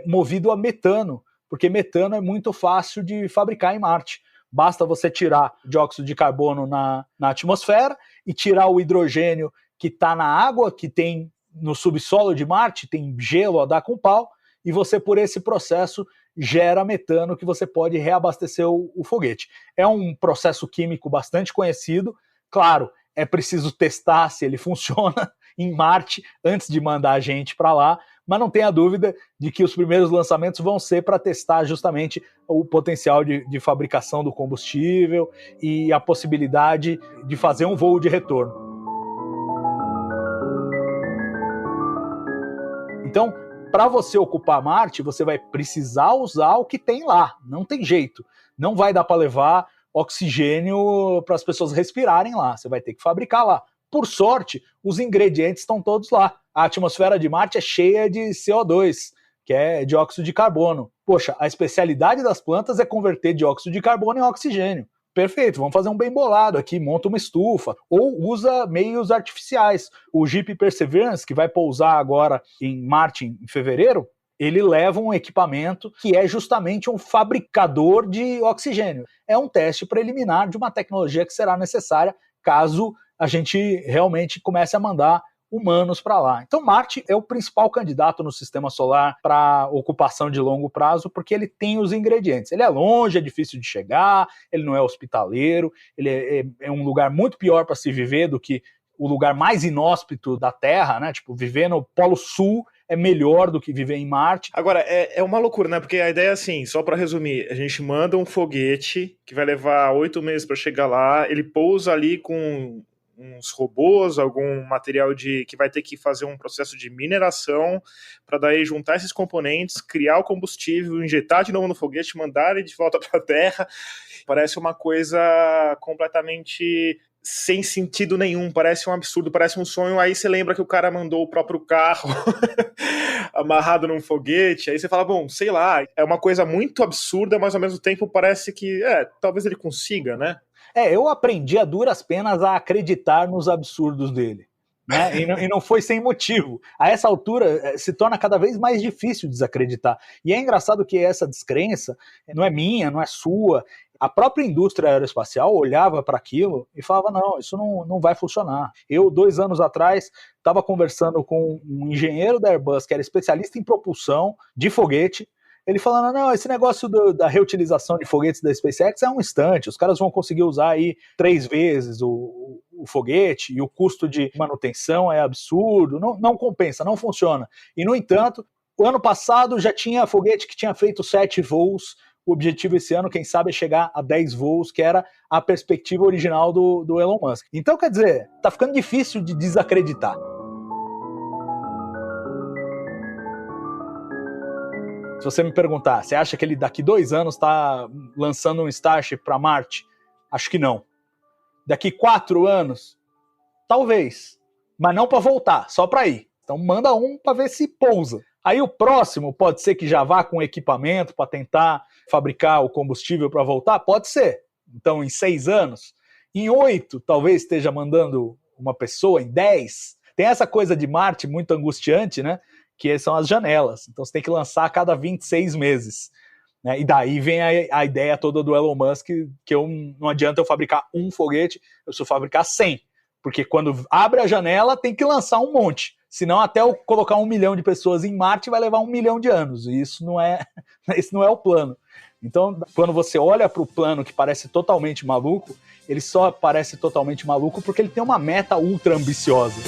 movido a metano, porque metano é muito fácil de fabricar em Marte. Basta você tirar dióxido de carbono na atmosfera e tirar o hidrogênio que está na água, que tem no subsolo de Marte, tem gelo a dar com pau, e você, por esse processo, gera metano que você pode reabastecer o foguete. É um processo químico bastante conhecido. Claro, é preciso testar se ele funciona em Marte antes de mandar a gente para lá, mas não tenha dúvida de que os primeiros lançamentos vão ser para testar justamente o potencial de fabricação do combustível e a possibilidade de fazer um voo de retorno. Então, para você ocupar Marte, você vai precisar usar o que tem lá, não tem jeito. Não vai dar para levar oxigênio para as pessoas respirarem lá, você vai ter que fabricar lá. Por sorte, os ingredientes estão todos lá. A atmosfera de Marte é cheia de CO2, que é dióxido de carbono. Poxa, a especialidade das plantas é converter dióxido de carbono em oxigênio. Perfeito, vamos fazer um bem bolado aqui, monta uma estufa, ou usa meios artificiais. O Jeep Perseverance, que vai pousar agora em Marte em fevereiro, ele leva um equipamento que é justamente um fabricador de oxigênio. É um teste preliminar de uma tecnologia que será necessária caso a gente realmente comece a mandar humanos para lá. Então Marte é o principal candidato no sistema solar para ocupação de longo prazo, porque ele tem os ingredientes. Ele é longe, é difícil de chegar, ele não é hospitaleiro, ele é um lugar muito pior para se viver do que o lugar mais inóspito da Terra, né? Tipo, viver no Polo Sul é melhor do que viver em Marte. Agora, é uma loucura, né? Porque a ideia é assim, só para resumir, a gente manda um foguete que vai levar 8 meses para chegar lá, ele pousa ali com uns robôs, algum material que vai ter que fazer um processo de mineração para daí juntar esses componentes, criar o combustível, injetar de novo no foguete, mandar ele de volta para a Terra. Parece uma coisa completamente sem sentido nenhum, parece um absurdo, parece um sonho. Aí você lembra que o cara mandou o próprio carro amarrado num foguete. Aí você fala, bom, sei lá, é uma coisa muito absurda, mas ao mesmo tempo parece que, talvez ele consiga, né? Eu aprendi a duras penas a acreditar nos absurdos dele. Né? E não foi sem motivo. A essa altura se torna cada vez mais difícil desacreditar. E é engraçado que essa descrença não é minha, não é sua. A própria indústria aeroespacial olhava para aquilo e falava, não, isso não vai funcionar. Eu, 2 anos atrás, estava conversando com um engenheiro da Airbus, que era especialista em propulsão de foguete. Ele falando, não, esse negócio da reutilização de foguetes da SpaceX é um instante, os caras vão conseguir usar aí 3 vezes o foguete e o custo de manutenção é absurdo, não compensa, não funciona. E, no entanto, o ano passado já tinha foguete que tinha feito 7 voos, o objetivo esse ano, quem sabe, é chegar a 10 voos, que era a perspectiva original do Elon Musk. Então, quer dizer, tá ficando difícil de desacreditar. Se você me perguntar, você acha que ele daqui 2 anos está lançando um Starship para Marte? Acho que não. Daqui 4 anos? Talvez. Mas não para voltar, só para ir. Então manda um para ver se pousa. Aí o próximo pode ser que já vá com equipamento para tentar fabricar o combustível para voltar? Pode ser. Então em 6 anos. Em 8, talvez esteja mandando uma pessoa. Em 10. Tem essa coisa de Marte muito angustiante, né? Que são as janelas. Então você tem que lançar a cada 26 meses. Né? E daí vem a ideia toda do Elon Musk, que não adianta eu fabricar um foguete, eu preciso fabricar 100. Porque quando abre a janela, tem que lançar um monte. Senão até eu colocar 1 milhão de pessoas em Marte vai levar 1 milhão de anos. E esse não é o plano. Então, quando você olha para o plano que parece totalmente maluco, ele só parece totalmente maluco porque ele tem uma meta ultra ambiciosa.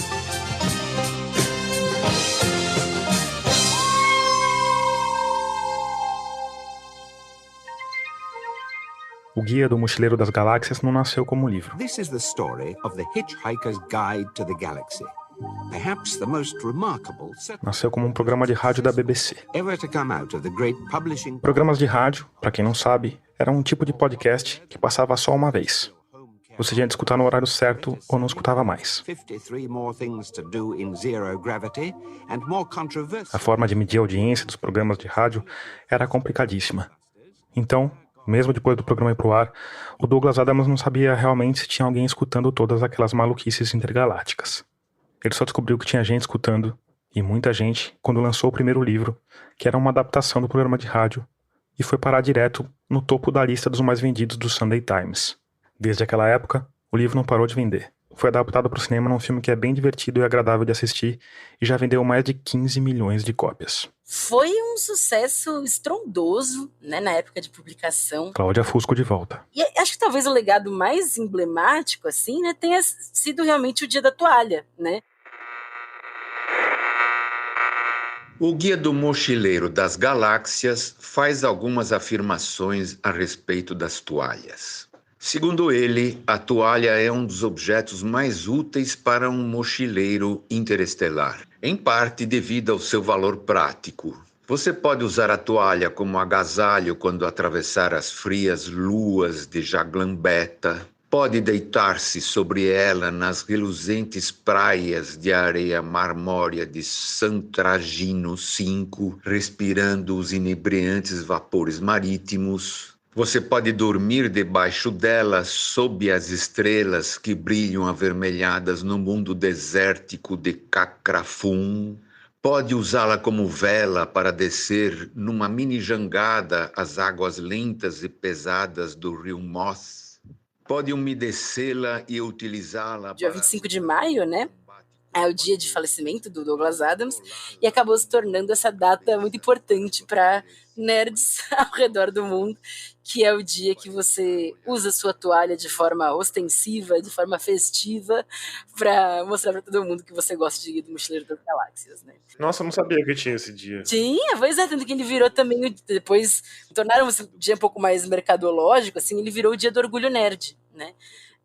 O Guia do Mochileiro das Galáxias não nasceu como livro. This is the story of the Hitchhiker's Guide to the Galaxy. Perhaps the most remarkable, nasceu como um programa de rádio da BBC. Ever to come out of the great publishing... Programas de rádio, para quem não sabe, era um tipo de podcast que passava só uma vez. Você tinha de escutar no horário certo ou não escutava mais. A forma de medir a audiência dos programas de rádio era complicadíssima. Então, mesmo depois do programa ir pro ar, o Douglas Adams não sabia realmente se tinha alguém escutando todas aquelas maluquices intergalácticas. Ele só descobriu que tinha gente escutando, e muita gente, quando lançou o primeiro livro, que era uma adaptação do programa de rádio, e foi parar direto no topo da lista dos mais vendidos do Sunday Times. Desde aquela época, o livro não parou de vender. Foi adaptado para o cinema num filme que é bem divertido e agradável de assistir, e já vendeu mais de 15 milhões de cópias. Foi um sucesso estrondoso, né, na época de publicação. Cláudia Fusco de volta. E acho que talvez o legado mais emblemático, assim, né, tenha sido realmente o Dia da Toalha, né? O Guia do Mochileiro das Galáxias faz algumas afirmações a respeito das toalhas. Segundo ele, a toalha é um dos objetos mais úteis para um mochileiro interestelar, em parte devido ao seu valor prático. Você pode usar a toalha como agasalho quando atravessar as frias luas de Jaglambeta. Pode deitar-se sobre ela nas reluzentes praias de areia marmórea de Santragino V, respirando os inebriantes vapores marítimos. Você pode dormir debaixo dela sob as estrelas que brilham avermelhadas no mundo desértico de Cacrafum. Pode usá-la como vela para descer numa mini jangada às águas lentas e pesadas do rio Moss. Pode umedecê-la e utilizá-la Dia 25 de maio, né? É o dia de falecimento do Douglas Adams e acabou se tornando essa data muito importante para nerds ao redor do mundo, que é o dia que você usa sua toalha de forma ostensiva, de forma festiva, para mostrar para todo mundo que você gosta de Guia do Mochileiro das Galáxias, né? Nossa, eu não sabia que tinha esse dia. Tinha, pois é, tanto que ele virou também, depois tornaram esse dia um pouco mais mercadológico, assim, ele virou o dia do orgulho nerd, né?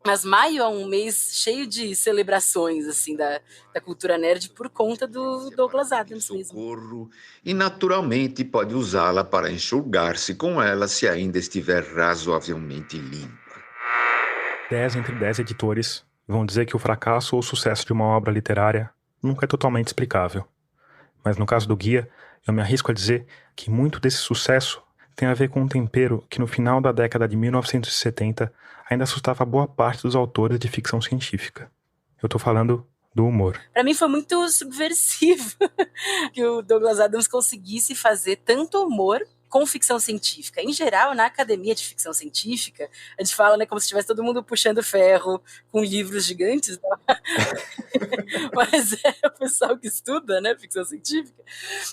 Mas maio é um mês cheio de celebrações, assim, da cultura nerd por conta do Douglas Adams mesmo. E naturalmente pode usá-la para enxugar-se com ela se ainda estiver razoavelmente limpa. 10 entre 10 editores vão dizer que o fracasso ou o sucesso de uma obra literária nunca é totalmente explicável. Mas no caso do Guia, eu me arrisco a dizer que muito desse sucesso tem a ver com um tempero que no final da década de 1970 ainda assustava boa parte dos autores de ficção científica. Eu tô falando do humor. Pra mim foi muito subversivo que o Douglas Adams conseguisse fazer tanto humor com ficção científica. Em geral, na academia de ficção científica, a gente fala, né, como se estivesse todo mundo puxando ferro com livros gigantes, né? Mas é o pessoal que estuda, né, ficção científica.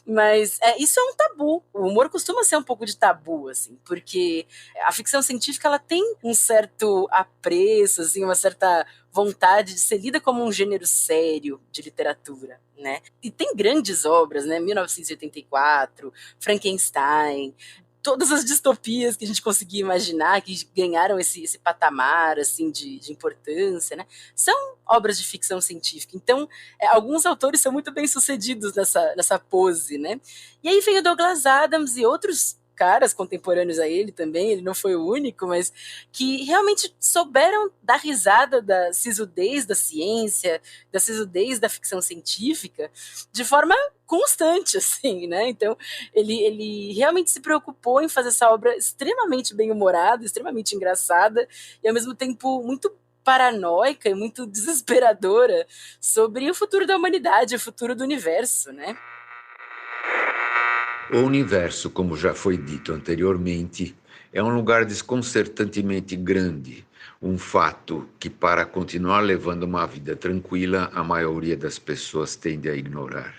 Mas isso é um tabu. O humor costuma ser um pouco de tabu, assim, porque a ficção científica ela tem um certo apreço, assim, uma certa vontade de ser lida como um gênero sério de literatura, né? E tem grandes obras, né? 1984, Frankenstein, todas as distopias que a gente conseguia imaginar, que ganharam esse patamar assim, de importância, né? São obras de ficção científica. Então, alguns autores são muito bem sucedidos nessa pose, né? E aí veio Douglas Adams e outros caras contemporâneos a ele também, ele não foi o único, mas que realmente souberam dar risada da sisudez da ciência, da sisudez da ficção científica, de forma constante, assim, né? Então, ele realmente se preocupou em fazer essa obra extremamente bem-humorada, extremamente engraçada, e ao mesmo tempo muito paranoica e muito desesperadora sobre o futuro da humanidade, o futuro do universo, né? O universo, como já foi dito anteriormente, é um lugar desconcertantemente grande, um fato que, para continuar levando uma vida tranquila, a maioria das pessoas tende a ignorar.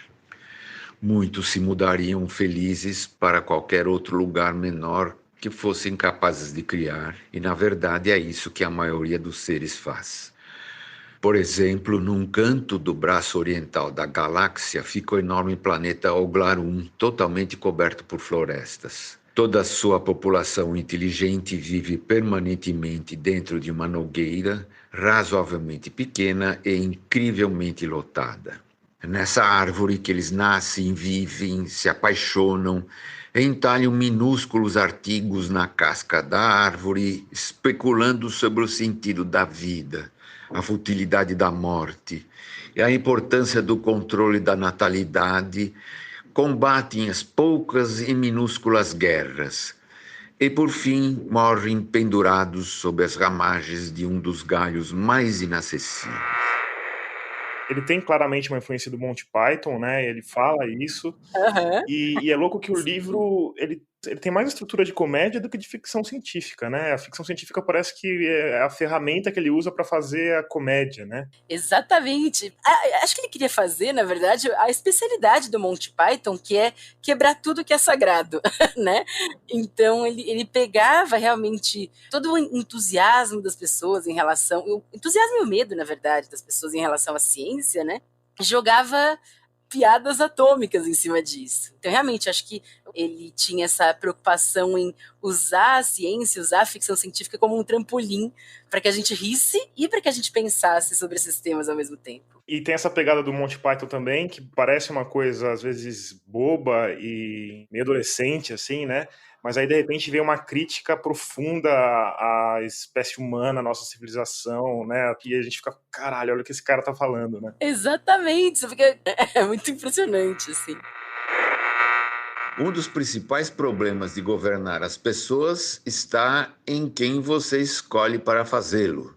Muitos se mudariam felizes para qualquer outro lugar menor que fossem capazes de criar, e na verdade é isso que a maioria dos seres faz. Por exemplo, num canto do braço oriental da galáxia fica o enorme planeta Oglarum, totalmente coberto por florestas. Toda a sua população inteligente vive permanentemente dentro de uma nogueira razoavelmente pequena e incrivelmente lotada. É nessa árvore que eles nascem, vivem, se apaixonam, entalham minúsculos artigos na casca da árvore, especulando sobre o sentido da vida, a futilidade da morte e a importância do controle da natalidade, combatem as poucas e minúsculas guerras e, por fim, morrem pendurados sob as ramagens de um dos galhos mais inacessíveis. Ele tem claramente uma influência do Monty Python, né? Ele fala isso. Uhum. E é louco que o livro ele tem mais estrutura de comédia do que de ficção científica, né? A ficção científica parece que é a ferramenta que ele usa para fazer a comédia, né? Exatamente. Acho que ele queria fazer, na verdade, a especialidade do Monty Python, que é quebrar tudo que é sagrado, né? Então, ele pegava realmente todo o entusiasmo das pessoas em relação... O entusiasmo e o medo, na verdade, das pessoas em relação à ciência, né? Jogava piadas atômicas em cima disso. Então, realmente, acho que ele tinha essa preocupação em usar a ciência, usar a ficção científica como um trampolim para que a gente risse e para que a gente pensasse sobre esses temas ao mesmo tempo. E tem essa pegada do Monty Python também, que parece uma coisa, às vezes, boba e meio adolescente, assim, né? Mas aí, de repente, vem uma crítica profunda à espécie humana, à nossa civilização, né? E a gente fica, caralho, olha o que esse cara tá falando, né? Exatamente, isso fica... é muito impressionante, assim. Um dos principais problemas de governar as pessoas está em quem você escolhe para fazê-lo.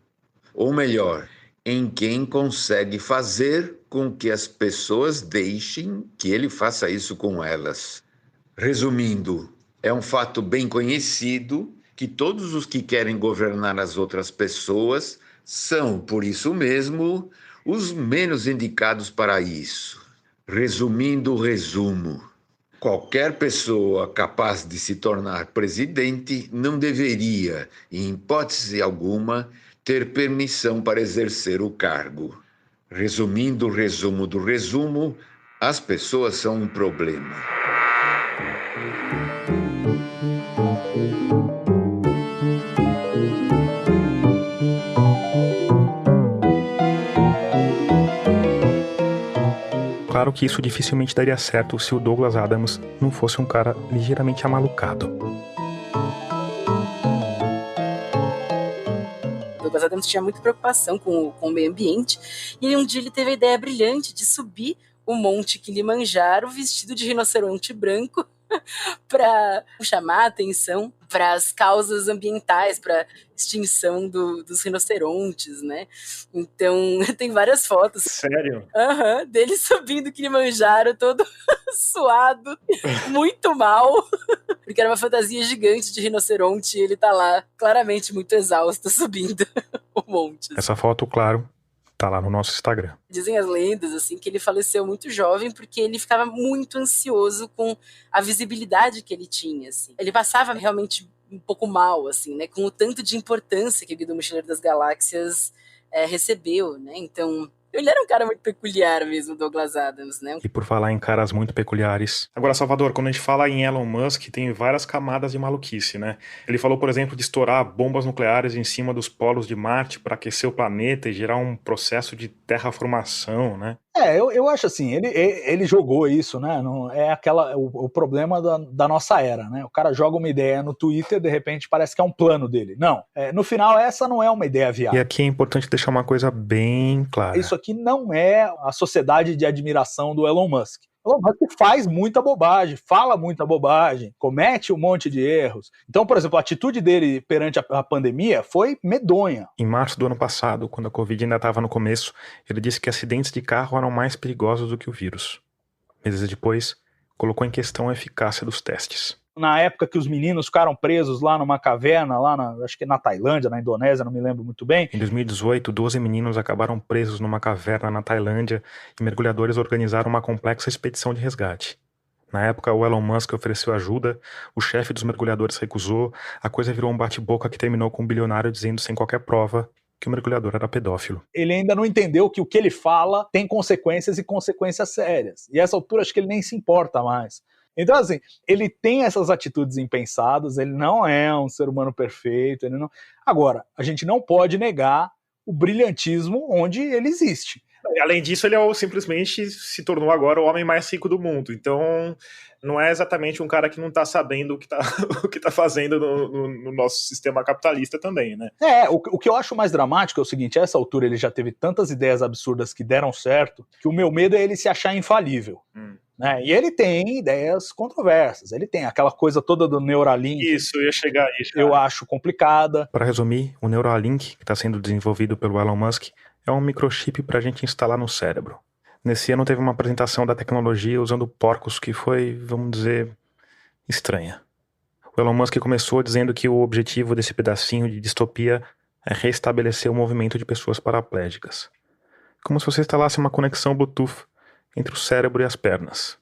Ou melhor, em quem consegue fazer com que as pessoas deixem que ele faça isso com elas. Resumindo, é um fato bem conhecido que todos os que querem governar as outras pessoas são, por isso mesmo, os menos indicados para isso. Resumindo o resumo, qualquer pessoa capaz de se tornar presidente não deveria, em hipótese alguma, ter permissão para exercer o cargo. Resumindo o resumo do resumo, as pessoas são um problema. Claro que isso dificilmente daria certo se o Douglas Adams não fosse um cara ligeiramente amalucado. Douglas Adams tinha muita preocupação com o meio ambiente, e um dia ele teve a ideia brilhante de subir o Monte Kilimanjaro vestido de rinoceronte branco para chamar a atenção para as causas ambientais, para extinção dos rinocerontes, né? Então, tem várias fotos. Sério? Dele subindo o Kilimanjaro todo suado, muito mal, porque era uma fantasia gigante de rinoceronte e ele tá lá, claramente muito exausto, subindo o monte. Essa foto, claro, tá lá no nosso Instagram. Dizem as lendas, assim, que ele faleceu muito jovem porque ele ficava muito ansioso com a visibilidade que ele tinha, assim. Ele passava realmente um pouco mal, assim, né, com o tanto de importância que o Guia do Mochileiro das Galáxias recebeu, né, então... Ele era um cara muito peculiar mesmo, Douglas Adams, né? E por falar em caras muito peculiares... Agora, Salvador, quando a gente fala em Elon Musk, tem várias camadas de maluquice, né? Ele falou, por exemplo, de estourar bombas nucleares em cima dos polos de Marte para aquecer o planeta e gerar um processo de terraformação, né? Eu acho assim, ele jogou isso, né? Não, é o problema da nossa era, né? O cara joga uma ideia no Twitter, de repente parece que é um plano dele. Não, no final essa não é uma ideia viável. E aqui é importante deixar uma coisa bem clara. Isso aqui não é a sociedade de admiração do Elon Musk. Elon Musk faz muita bobagem, fala muita bobagem, comete um monte de erros. Então, por exemplo, a atitude dele perante a pandemia foi medonha. Em março do ano passado, quando a Covid ainda estava no começo, ele disse que acidentes de carro eram mais perigosos do que o vírus. Meses depois, colocou em questão a eficácia dos testes. Na época que os meninos ficaram presos lá numa caverna, acho que na Tailândia, na Indonésia, não me lembro muito bem. Em 2018, 12 meninos acabaram presos numa caverna na Tailândia e mergulhadores organizaram uma complexa expedição de resgate. Na época, o Elon Musk ofereceu ajuda, o chefe dos mergulhadores recusou, a coisa virou um bate-boca que terminou com um bilionário dizendo sem qualquer prova que o mergulhador era pedófilo. Ele ainda não entendeu que o que ele fala tem consequências e consequências sérias. E a essa altura acho que ele nem se importa mais. Então, assim, ele tem essas atitudes impensadas, ele não é um ser humano perfeito, ele não... Agora, a gente não pode negar o brilhantismo onde ele existe. Além disso, ele simplesmente se tornou agora o homem mais rico do mundo. Então, não é exatamente um cara que não está sabendo o que tá fazendo no nosso sistema capitalista também, né? O que eu acho mais dramático é o seguinte, a essa altura ele já teve tantas ideias absurdas que deram certo, que o meu medo é ele se achar infalível. Né? E ele tem ideias controversas, ele tem aquela coisa toda do Neuralink. Isso, eu ia chegar aí. Eu acho complicada. Para resumir, o Neuralink, que está sendo desenvolvido pelo Elon Musk, é um microchip para a gente instalar no cérebro. Nesse ano teve uma apresentação da tecnologia usando porcos que foi, vamos dizer, estranha. O Elon Musk começou dizendo que o objetivo desse pedacinho de distopia é restabelecer o movimento de pessoas paraplégicas. Como se você instalasse uma conexão Bluetooth entre o cérebro e as pernas.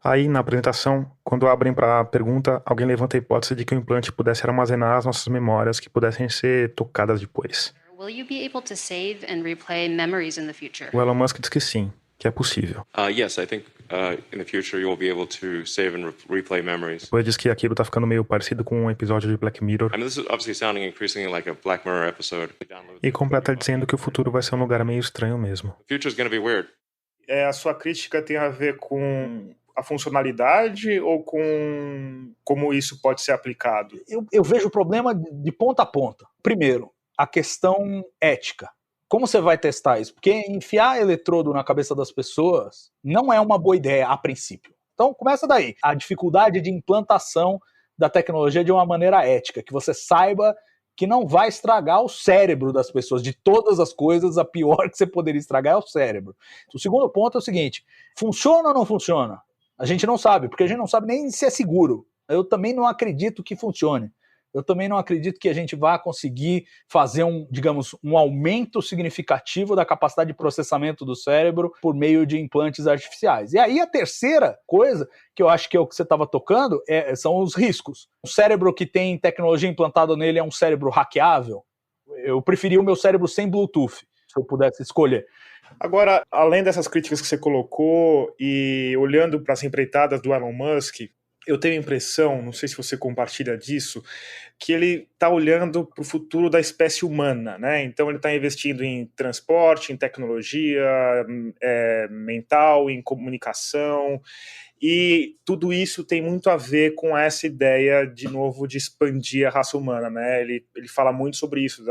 Aí, na apresentação, quando abrem para a pergunta, alguém levanta a hipótese de que o implante pudesse armazenar as nossas memórias que pudessem ser tocadas depois. Will you be able to save and replay memories in the future? O Elon Musk diz que sim, que é possível. Yes, I think in the future you will be able to save and replay memories. Depois diz que aquilo tá ficando meio parecido com um episódio de Black Mirror. I mean, this is obviously sounding increasingly like a Black Mirror episode. E completa dizendo que o futuro vai ser um lugar meio estranho mesmo. The future is going to be weird. A sua crítica tem a ver com a funcionalidade ou com como isso pode ser aplicado? Eu vejo o problema de ponta a ponta. Primeiro, a questão ética. Como você vai testar isso? Porque enfiar eletrodo na cabeça das pessoas não é uma boa ideia a princípio. Então começa daí. A dificuldade de implantação da tecnologia de uma maneira ética, que você saiba que não vai estragar o cérebro das pessoas. De todas as coisas, a pior que você poderia estragar é o cérebro. O segundo ponto é o seguinte, funciona ou não funciona? A gente não sabe, porque a gente não sabe nem se é seguro. Eu também não acredito que funcione. Eu também não acredito que a gente vá conseguir fazer um aumento significativo da capacidade de processamento do cérebro por meio de implantes artificiais. E aí a terceira coisa, que eu acho que é o que você estava tocando, são os riscos. O cérebro que tem tecnologia implantada nele é um cérebro hackeável? Eu preferia o meu cérebro sem Bluetooth, se eu pudesse escolher. Agora, além dessas críticas que você colocou e olhando para as empreitadas do Elon Musk, eu tenho a impressão, não sei se você compartilha disso, que ele está olhando para o futuro da espécie humana, né? Então ele está investindo em transporte, em tecnologia mental, em comunicação, E tudo isso tem muito a ver com essa ideia, de novo, de expandir a raça humana, né? Ele fala muito sobre isso.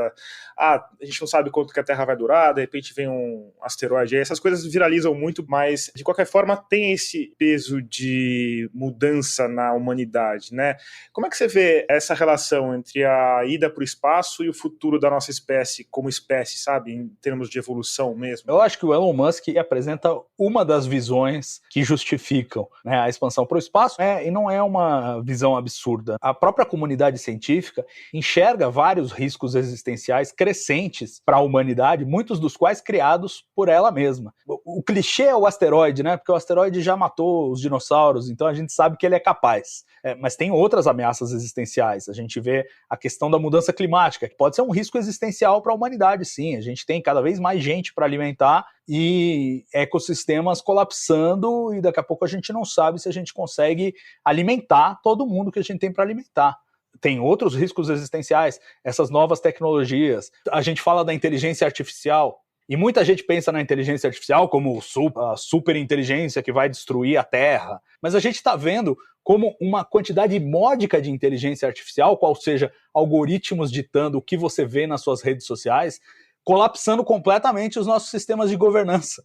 A gente não sabe quanto que a Terra vai durar, de repente vem um asteroide. Essas coisas viralizam muito, mas, de qualquer forma, tem esse peso de mudança na humanidade, né? Como é que você vê essa relação entre a ida para o espaço e o futuro da nossa espécie como espécie, sabe? Em termos de evolução mesmo? Eu acho que o Elon Musk apresenta uma das visões que justificam, né, a expansão para o espaço, e não é uma visão absurda. A própria comunidade científica enxerga vários riscos existenciais crescentes para a humanidade, muitos dos quais criados por ela mesma. O clichê é o asteroide, né? Porque o asteroide já matou os dinossauros, então a gente sabe que ele é capaz. Mas tem outras ameaças existenciais. A gente vê a questão da mudança climática, que pode ser um risco existencial para a humanidade, sim. A gente tem cada vez mais gente para alimentar e ecossistemas colapsando, e daqui a pouco a gente não sabe se a gente consegue alimentar todo mundo que a gente tem para alimentar. Tem outros riscos existenciais, essas novas tecnologias. A gente fala da inteligência artificial, e muita gente pensa na inteligência artificial como a super inteligência que vai destruir a Terra, mas a gente está vendo como uma quantidade módica de inteligência artificial, qual seja algoritmos ditando o que você vê nas suas redes sociais, colapsando completamente os nossos sistemas de governança.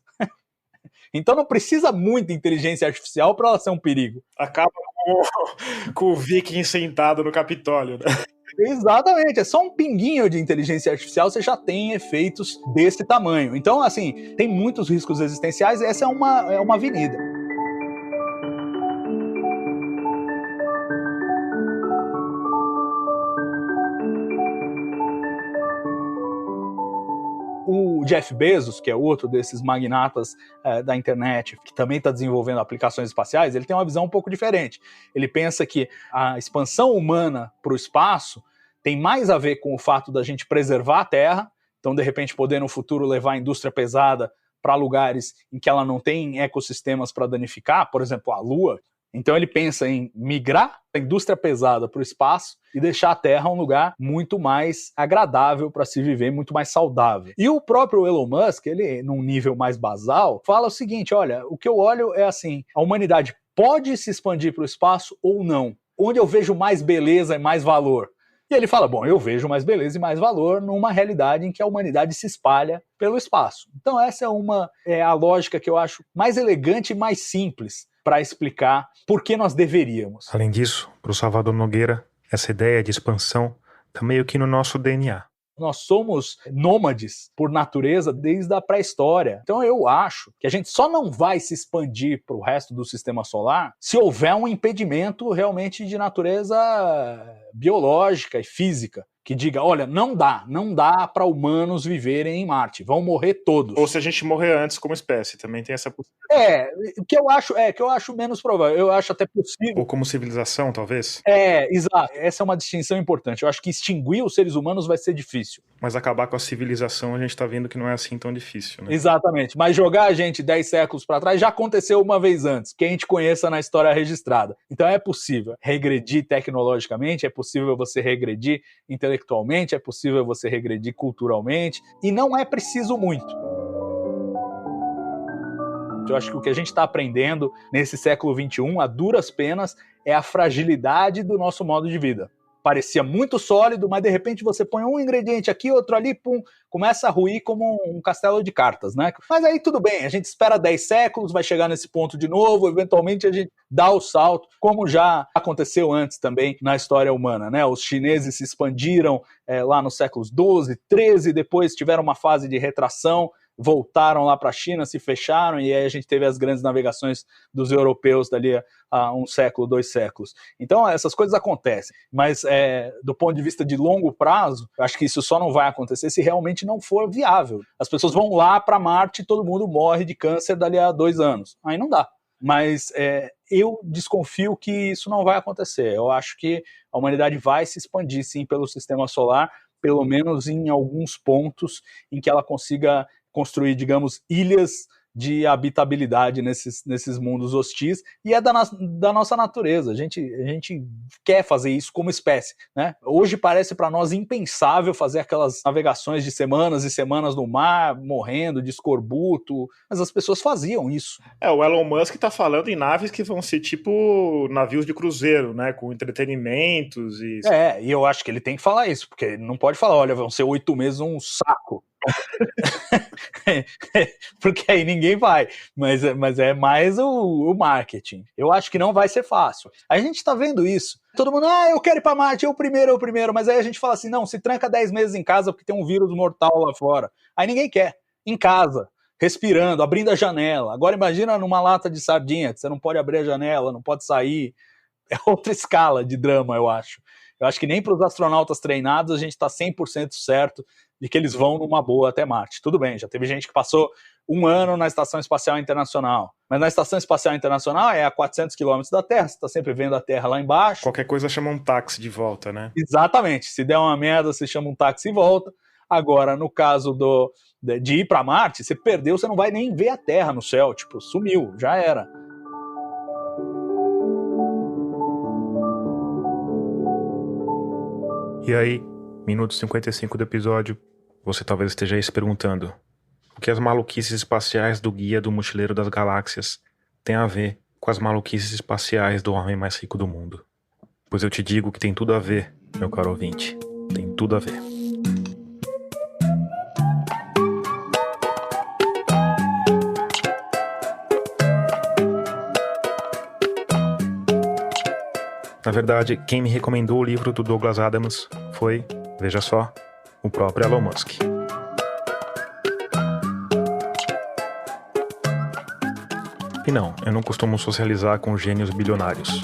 Então não precisa muita inteligência artificial para ela ser um perigo. Acaba com o Viking sentado no Capitólio, né? Exatamente, é só um pinguinho de inteligência artificial, você já tem efeitos desse tamanho. Então, assim, tem muitos riscos existenciais, essa é uma avenida. O Jeff Bezos, que é outro desses magnatas da internet, que também está desenvolvendo aplicações espaciais, ele tem uma visão um pouco diferente. Ele pensa que a expansão humana para o espaço tem mais a ver com o fato da gente preservar a Terra, então, de repente, poder no futuro levar a indústria pesada para lugares em que ela não tem ecossistemas para danificar, por exemplo, a Lua. Então ele pensa em migrar a indústria pesada para o espaço e deixar a Terra um lugar muito mais agradável para se viver, muito mais saudável. E o próprio Elon Musk, ele, num nível mais basal, fala o seguinte: olha, o que eu olho é assim, a humanidade pode se expandir para o espaço ou não? Onde eu vejo mais beleza e mais valor? E ele fala, bom, eu vejo mais beleza e mais valor numa realidade em que a humanidade se espalha pelo espaço. Então essa é a lógica que eu acho mais elegante e mais simples para explicar por que nós deveríamos. Além disso, para o Salvador Nogueira, essa ideia de expansão está meio que no nosso DNA. Nós somos nômades por natureza desde a pré-história. Então eu acho que a gente só não vai se expandir para o resto do sistema solar se houver um impedimento realmente de natureza biológica e física, que diga, olha, não dá para humanos viverem em Marte, vão morrer todos. Ou se a gente morrer antes como espécie, também tem essa possibilidade. Que eu acho menos provável, eu acho até possível. Ou como civilização, talvez? Exato, essa é uma distinção importante, eu acho que extinguir os seres humanos vai ser difícil. Mas acabar com a civilização, a gente tá vendo que não é assim tão difícil, né? Exatamente, mas jogar a gente 10 séculos para trás já aconteceu uma vez antes, que a gente conheça na história registrada. Então é possível regredir tecnologicamente, é possível você regredir intelectualmente, é possível você regredir culturalmente, e não é preciso muito. Eu acho que o que a gente está aprendendo nesse século XXI, a duras penas, é a fragilidade do nosso modo de vida. Parecia muito sólido, mas de repente você põe um ingrediente aqui, outro ali, pum, começa a ruir como um castelo de cartas, né? Mas aí tudo bem, a gente espera 10 séculos, vai chegar nesse ponto de novo, eventualmente a gente dá o salto, como já aconteceu antes também na história humana, né? Os chineses se expandiram lá nos séculos 12, 13, depois tiveram uma fase de retração, voltaram lá para a China, se fecharam, e aí a gente teve as grandes navegações dos europeus dali a um século, 2 séculos. Então essas coisas acontecem, mas do ponto de vista de longo prazo, eu acho que isso só não vai acontecer se realmente não for viável. As pessoas vão lá para Marte e todo mundo morre de câncer dali a 2 anos. Aí não dá. Mas eu desconfio que isso não vai acontecer. Eu acho que a humanidade vai se expandir sim pelo sistema solar, pelo menos em alguns pontos em que ela consiga construir, digamos, ilhas de habitabilidade nesses mundos hostis, e é da nossa natureza. A gente quer fazer isso como espécie, né? Hoje parece para nós impensável fazer aquelas navegações de semanas e semanas no mar, morrendo de escorbuto, mas as pessoas faziam isso. O Elon Musk tá falando em naves que vão ser tipo navios de cruzeiro, né, com entretenimentos e... E eu acho que ele tem que falar isso, porque ele não pode falar, olha, vão ser 8 meses um saco. Porque aí ninguém vai, mas é mais o marketing. Eu acho que não vai ser fácil. A gente tá vendo isso. Todo mundo, eu quero ir pra Marte, eu primeiro, mas aí a gente fala assim, não, se tranca 10 meses em casa porque tem um vírus mortal lá fora. Aí ninguém quer, em casa, respirando, abrindo a janela. Agora imagina numa lata de sardinha, que você não pode abrir a janela, não pode sair. É outra escala de drama, eu acho. Eu acho que nem para os astronautas treinados a gente está 100% certo de que eles vão numa boa até Marte. Tudo bem, já teve gente que passou 1 ano na Estação Espacial Internacional. Mas na Estação Espacial Internacional é a 400 quilômetros da Terra, você está sempre vendo a Terra lá embaixo. Qualquer coisa chama um táxi de volta, né? Exatamente. Se der uma merda, você chama um táxi e volta. Agora, no caso de ir para Marte, você perdeu, você não vai nem ver a Terra no céu. Tipo, sumiu, já era. E aí, minuto 55 do episódio, você talvez esteja aí se perguntando: o que as maluquices espaciais do Guia do Mochileiro das Galáxias têm a ver com as maluquices espaciais do homem mais rico do mundo? Pois eu te digo que tem tudo a ver, meu caro ouvinte. Tem tudo a ver. Na verdade, quem me recomendou o livro do Douglas Adams foi, veja só, o próprio Elon Musk. E não, eu não costumo socializar com gênios bilionários.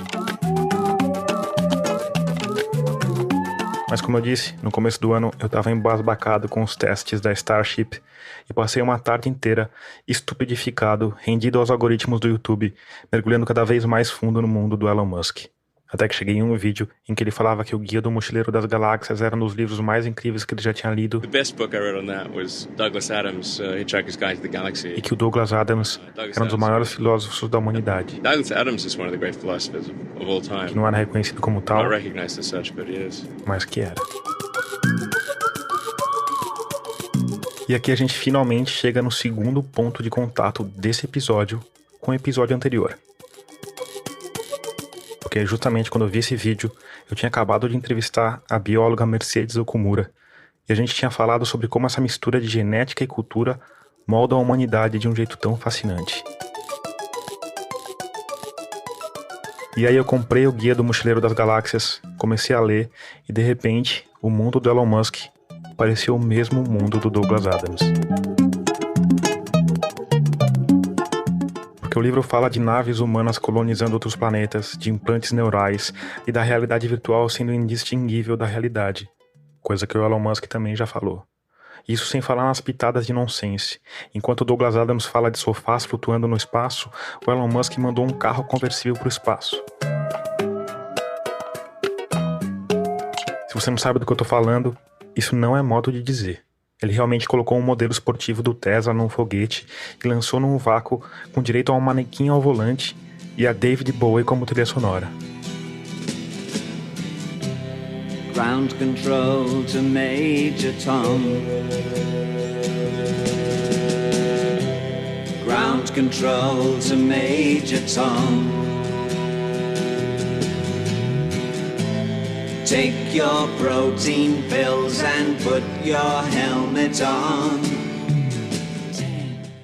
Mas como eu disse, no começo do ano eu estava embasbacado com os testes da Starship e passei uma tarde inteira estupidificado, rendido aos algoritmos do YouTube, mergulhando cada vez mais fundo no mundo do Elon Musk. Até que cheguei em um vídeo em que ele falava que o Guia do Mochileiro das Galáxias era um dos livros mais incríveis que ele já tinha lido. The best book I read on that was Douglas Adams' Hitchhiker's Guide to the Galaxy. E que o Douglas Adams era um dos maiores filósofos da humanidade. Douglas Adams is one of the great philosophers of all time. Que não era reconhecido como tal, Not recognized as such, but he is. Mas que era. E aqui a gente finalmente chega no segundo ponto de contato desse episódio com o episódio anterior. Porque justamente quando eu vi esse vídeo, eu tinha acabado de entrevistar a bióloga Mercedes Okumura, e a gente tinha falado sobre como essa mistura de genética e cultura molda a humanidade de um jeito tão fascinante. E aí eu comprei o Guia do Mochileiro das Galáxias, comecei a ler, e de repente, o mundo do Elon Musk parecia o mesmo mundo do Douglas Adams. Porque o livro fala de naves humanas colonizando outros planetas, de implantes neurais e da realidade virtual sendo indistinguível da realidade, coisa que o Elon Musk também já falou. Isso sem falar nas pitadas de nonsense. Enquanto o Douglas Adams fala de sofás flutuando no espaço, o Elon Musk mandou um carro conversível para o espaço. Se você não sabe do que eu tô falando, isso não é modo de dizer. Ele realmente colocou um modelo esportivo do Tesla num foguete e lançou num vácuo com direito a um manequim ao volante e a David Bowie como trilha sonora. Ground control to Major Tom. Ground control to Major Tom. Take your protein pills and put your helmet on.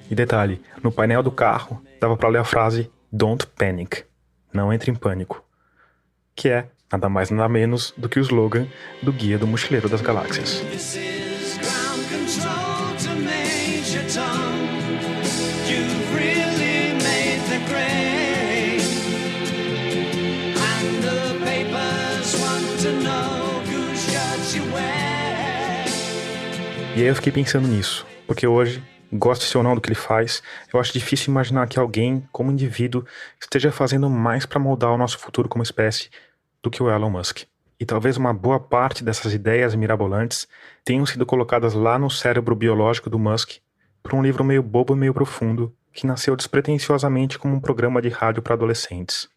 E detalhe, no painel do carro dava para ler a frase Don't panic, não entre em pânico, que é nada mais nada menos do que o slogan do Guia do Mochileiro das Galáxias. This is ground control to Major Tom. You've really made the grade. And the papers want to know whose shirt you wear. E aí eu fiquei pensando nisso, porque hoje, goste ou não do que ele faz, eu acho difícil imaginar que alguém, como indivíduo, esteja fazendo mais para moldar o nosso futuro como espécie do que o Elon Musk. E talvez uma boa parte dessas ideias mirabolantes tenham sido colocadas lá no cérebro biológico do Musk por um livro meio bobo e meio profundo que nasceu despretensiosamente como um programa de rádio para adolescentes.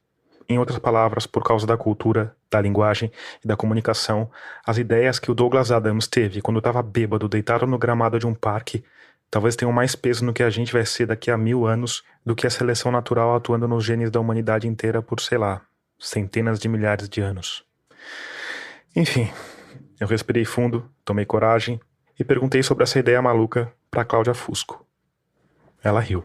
Em outras palavras, por causa da cultura, da linguagem e da comunicação, as ideias que o Douglas Adams teve quando estava bêbado, deitado no gramado de um parque, talvez tenham mais peso no que a gente vai ser daqui a 1000 anos do que a seleção natural atuando nos genes da humanidade inteira por, sei lá, centenas de milhares de anos. Enfim, eu respirei fundo, tomei coragem e perguntei sobre essa ideia maluca para Cláudia Fusco. Ela riu.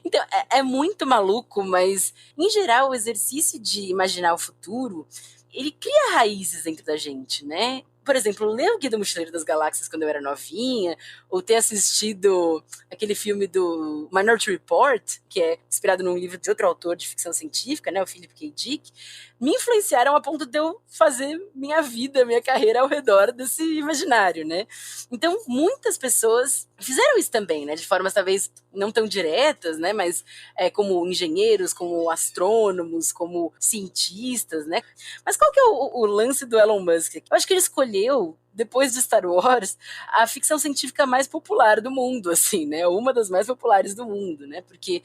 Então, é muito maluco, mas, em geral, o exercício de imaginar o futuro, ele cria raízes dentro da gente, né? Por exemplo, ler o Guia do Mochileiro das Galáxias quando eu era novinha, ou ter assistido aquele filme do Minority Report, que é inspirado num livro de outro autor de ficção científica, né, o Philip K. Dick, me influenciaram a ponto de eu fazer minha vida, minha carreira ao redor desse imaginário, né? Então, muitas pessoas fizeram isso também, né, de formas talvez não tão diretas, né, mas como engenheiros, como astrônomos, como cientistas, né? Mas qual que é o lance do Elon Musk? Eu acho que ele escolheu, depois de Star Wars, a ficção científica mais popular do mundo, assim, né? Uma das mais populares do mundo, né? Porque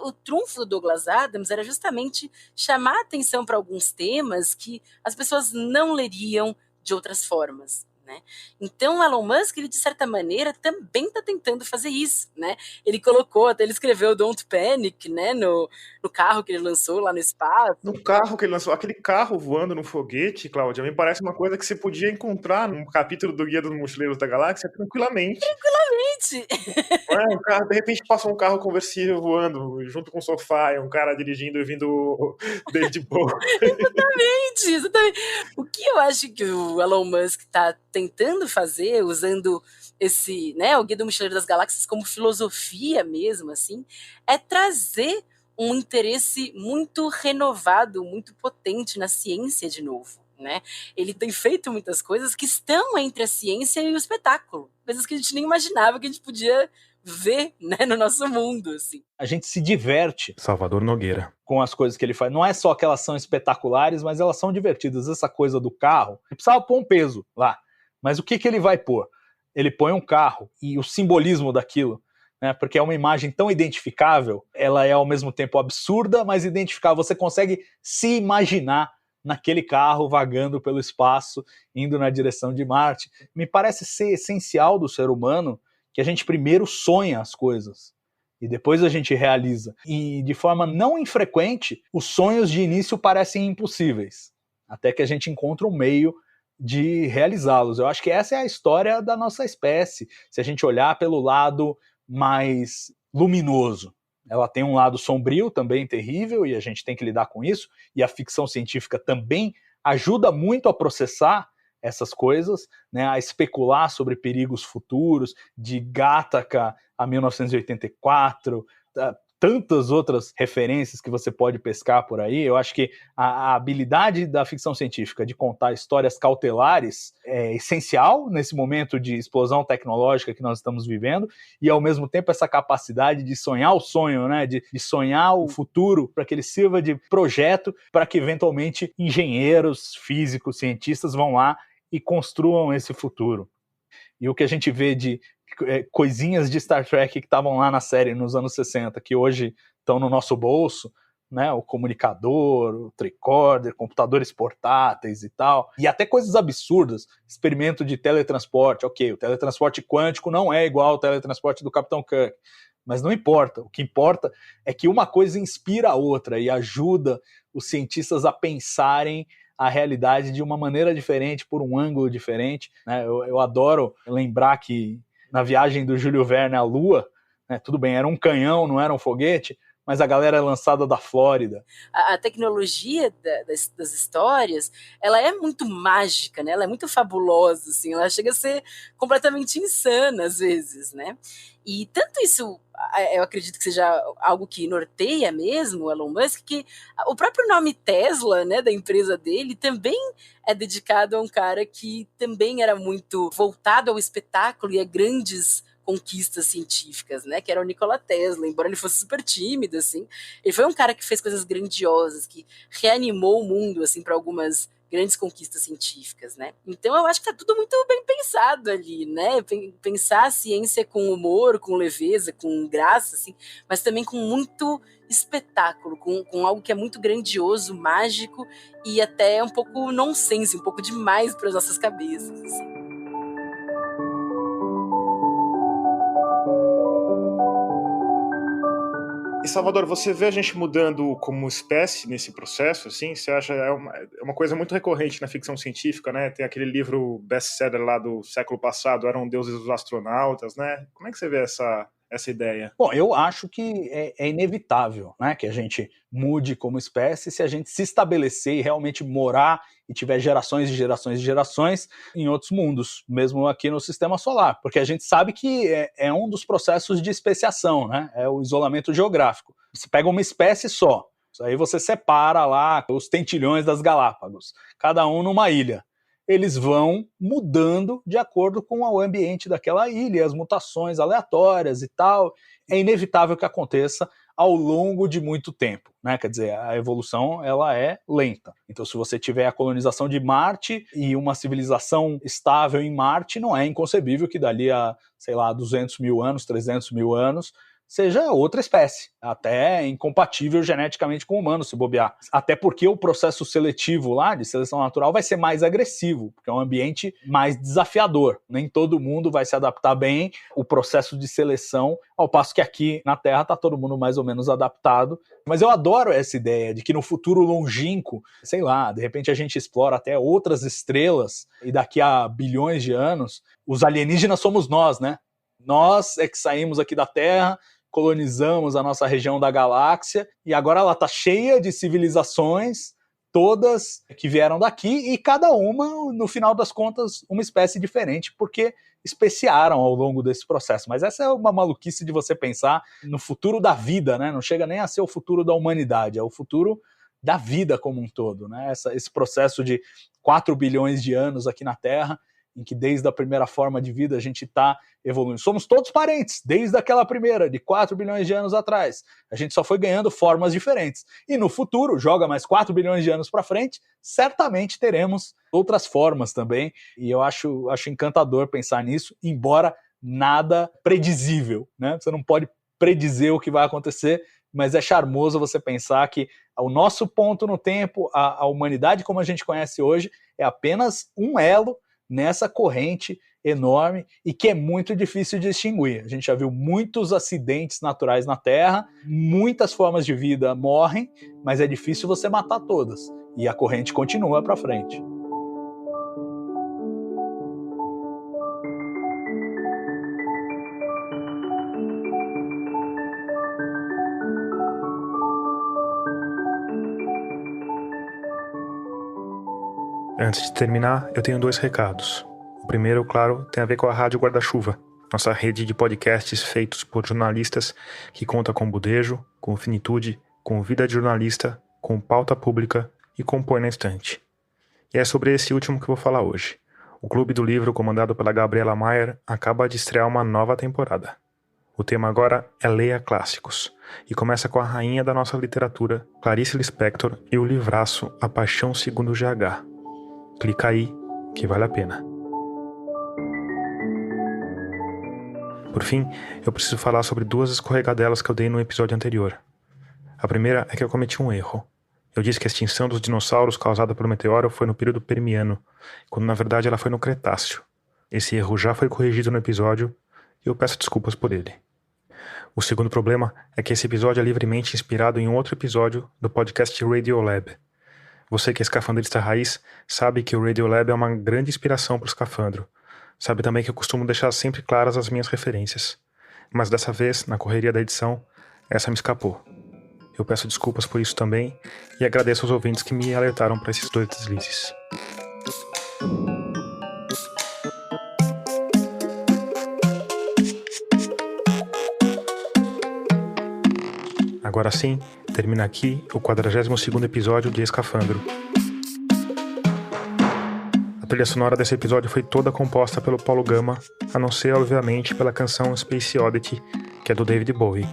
o trunfo do Douglas Adams era justamente chamar a atenção para alguns temas que as pessoas não leriam de outras formas, né? Então, o Elon Musk, ele de certa maneira também está tentando fazer isso, né? Ele escreveu Don't Panic, né? No carro que ele lançou lá no espaço. No carro que ele lançou, aquele carro voando no foguete, Cláudia, me parece uma coisa que você podia encontrar num capítulo do Guia dos Mochileiros da Galáxia tranquilamente. De repente passou um carro conversível voando junto com o sofá, e um cara dirigindo e vindo desde boa. Exatamente. O que eu acho que o Elon Musk está tentando fazer, usando esse, né, o Guia do Mochileiro das Galáxias como filosofia mesmo, assim, é trazer um interesse muito renovado, muito potente na ciência de novo, né? Ele tem feito muitas coisas que estão entre a ciência e o espetáculo, coisas que a gente nem imaginava que a gente podia ver, né, no nosso mundo, assim. A gente se diverte. Salvador Nogueira. Com as coisas que ele faz. Não é só que elas são espetaculares, mas elas são divertidas. Essa coisa do carro, ele precisava pôr um peso lá. Mas o que ele vai pôr? Ele põe um carro e o simbolismo daquilo, né? Porque é uma imagem tão identificável, ela é ao mesmo tempo absurda, mas identificável. Você consegue se imaginar naquele carro vagando pelo espaço, indo na direção de Marte. Me parece ser essencial do ser humano que a gente primeiro sonha as coisas e depois a gente realiza. E de forma não infrequente, os sonhos de início parecem impossíveis, até que a gente encontra um meio de realizá-los. Eu acho que essa é a história da nossa espécie, se a gente olhar pelo lado mais luminoso. Ela tem um lado sombrio também terrível e a gente tem que lidar com isso, e a ficção científica também ajuda muito a processar essas coisas, né, a especular sobre perigos futuros, de Gattaca a 1984, tantas outras referências que você pode pescar por aí. Eu acho que a habilidade da ficção científica de contar histórias cautelares é essencial nesse momento de explosão tecnológica que nós estamos vivendo, e ao mesmo tempo essa capacidade de sonhar o sonho, né, de sonhar o futuro para que ele sirva de projeto para que eventualmente engenheiros, físicos, cientistas vão lá e construam esse futuro. E o que a gente vê de coisinhas de Star Trek que estavam lá na série nos anos 60, que hoje estão no nosso bolso, né, o comunicador, o tricorder, computadores portáteis e tal, e até coisas absurdas, experimento de teletransporte. Ok, o teletransporte quântico não é igual ao teletransporte do Capitão Kirk, mas não importa. O que importa é que uma coisa inspira a outra e ajuda os cientistas a pensarem a realidade de uma maneira diferente, por um ângulo diferente, né? Eu adoro lembrar que na viagem do Júlio Verne à Lua, né, tudo bem, era um canhão, não era um foguete, mas a galera é lançada da Flórida. A tecnologia das histórias, ela é muito mágica, né? Ela é muito fabulosa, assim, ela chega a ser completamente insana às vezes, né? E tanto isso, eu acredito que seja algo que norteia mesmo o Elon Musk, que o próprio nome Tesla, né, da empresa dele, também é dedicado a um cara que também era muito voltado ao espetáculo e a grandes conquistas científicas, né? Que era o Nikola Tesla, embora ele fosse super tímido, assim. Ele foi um cara que fez coisas grandiosas, que reanimou o mundo, assim, para algumas grandes conquistas científicas, né? Então eu acho que tá tudo muito bem pensado ali, né? Pensar a ciência com humor, com leveza, com graça, assim, mas também com muito espetáculo, com algo que é muito grandioso, mágico e até um pouco nonsense, um pouco demais para as nossas cabeças, assim. E Salvador, você vê a gente mudando como espécie nesse processo, assim? Você acha é uma coisa muito recorrente na ficção científica, né? Tem aquele livro best-seller lá do século passado, Eram Deuses os Astronautas, né? Como é que você vê essa ideia? Bom, eu acho que é inevitável, né, que a gente mude como espécie se a gente se estabelecer e realmente morar e tiver gerações e gerações e gerações em outros mundos, mesmo aqui no sistema solar, porque a gente sabe que é um dos processos de especiação, né, é o isolamento geográfico. Você pega uma espécie só, aí você separa lá os tentilhões das Galápagos, cada um numa ilha. Eles vão mudando de acordo com o ambiente daquela ilha, as mutações aleatórias e tal. É inevitável que aconteça ao longo de muito tempo, né? Quer dizer, a evolução ela é lenta. Então, se você tiver a colonização de Marte e uma civilização estável em Marte, não é inconcebível que dali a, 200 mil anos, 300 mil anos, seja outra espécie, até incompatível geneticamente com o humano, se bobear. Até porque o processo seletivo lá, de seleção natural, vai ser mais agressivo, porque é um ambiente mais desafiador. Nem todo mundo vai se adaptar bem o processo de seleção, ao passo que aqui na Terra está todo mundo mais ou menos adaptado. Mas eu adoro essa ideia de que no futuro longínquo, de repente a gente explora até outras estrelas, e daqui a bilhões de anos, os alienígenas somos nós, né? Nós é que saímos aqui da Terra, colonizamos a nossa região da galáxia e agora ela está cheia de civilizações, todas que vieram daqui e cada uma, no final das contas, uma espécie diferente, porque especiaram ao longo desse processo. Mas essa é uma maluquice de você pensar no futuro da vida, né? Não chega nem a ser o futuro da humanidade, é o futuro da vida como um todo, né? Esse processo de 4 bilhões de anos aqui na Terra, em que desde a primeira forma de vida a gente está evoluindo. Somos todos parentes, desde aquela primeira, de 4 bilhões de anos atrás. A gente só foi ganhando formas diferentes. E no futuro, joga mais 4 bilhões de anos para frente, certamente teremos outras formas também. E eu acho encantador pensar nisso, embora nada predizível, né? Você não pode predizer o que vai acontecer, mas é charmoso você pensar que o nosso ponto no tempo, a humanidade como a gente conhece hoje, é apenas um elo nessa corrente enorme e que é muito difícil de extinguir. A gente já viu muitos acidentes naturais na Terra, muitas formas de vida morrem, mas é difícil você matar todas. E a corrente continua para frente. Antes de terminar, eu tenho 2 recados. O primeiro, claro, tem a ver com a Rádio Guarda-Chuva, nossa rede de podcasts feitos por jornalistas que conta com budejo, com finitude, com vida de jornalista, com pauta pública e com Põe na Estante. E é sobre esse último que eu vou falar hoje. O Clube do Livro, comandado pela Gabriela Maier, acaba de estrear uma nova temporada. O tema agora é Leia Clássicos, e começa com a rainha da nossa literatura, Clarice Lispector, e o livraço A Paixão Segundo GH. Clica aí, que vale a pena. Por fim, eu preciso falar sobre 2 escorregadelas que eu dei no episódio anterior. A primeira é que eu cometi um erro. Eu disse que a extinção dos dinossauros causada por um meteoro foi no período Permiano, quando na verdade ela foi no Cretáceo. Esse erro já foi corrigido no episódio e eu peço desculpas por ele. O segundo problema é que esse episódio é livremente inspirado em outro episódio do podcast Radiolab. Você que é escafandrista raiz sabe que o Radiolab é uma grande inspiração para o escafandro. Sabe também que eu costumo deixar sempre claras as minhas referências. Mas dessa vez, na correria da edição, essa me escapou. Eu peço desculpas por isso também e agradeço aos ouvintes que me alertaram para esses 2 deslizes. Agora sim, termina aqui o 42º episódio de Escafandro. trilha sonora desse episódio foi toda composta pelo Paulo Gama, a não ser, obviamente, pela canção Space Oddity, que é do David Bowie.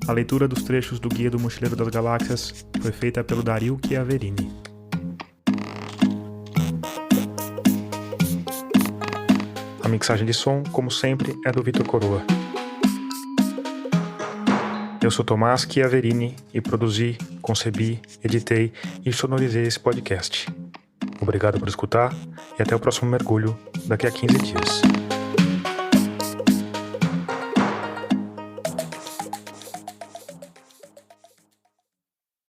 A leitura dos trechos do Guia do Mochileiro das Galáxias foi feita pelo Dario Chiaverini. A mixagem de som, como sempre, é do Vitor Coroa. Eu sou Tomás Chiaverini e produzi, concebi, editei e sonorizei esse podcast. Obrigado por escutar e até o próximo mergulho daqui a 15 dias.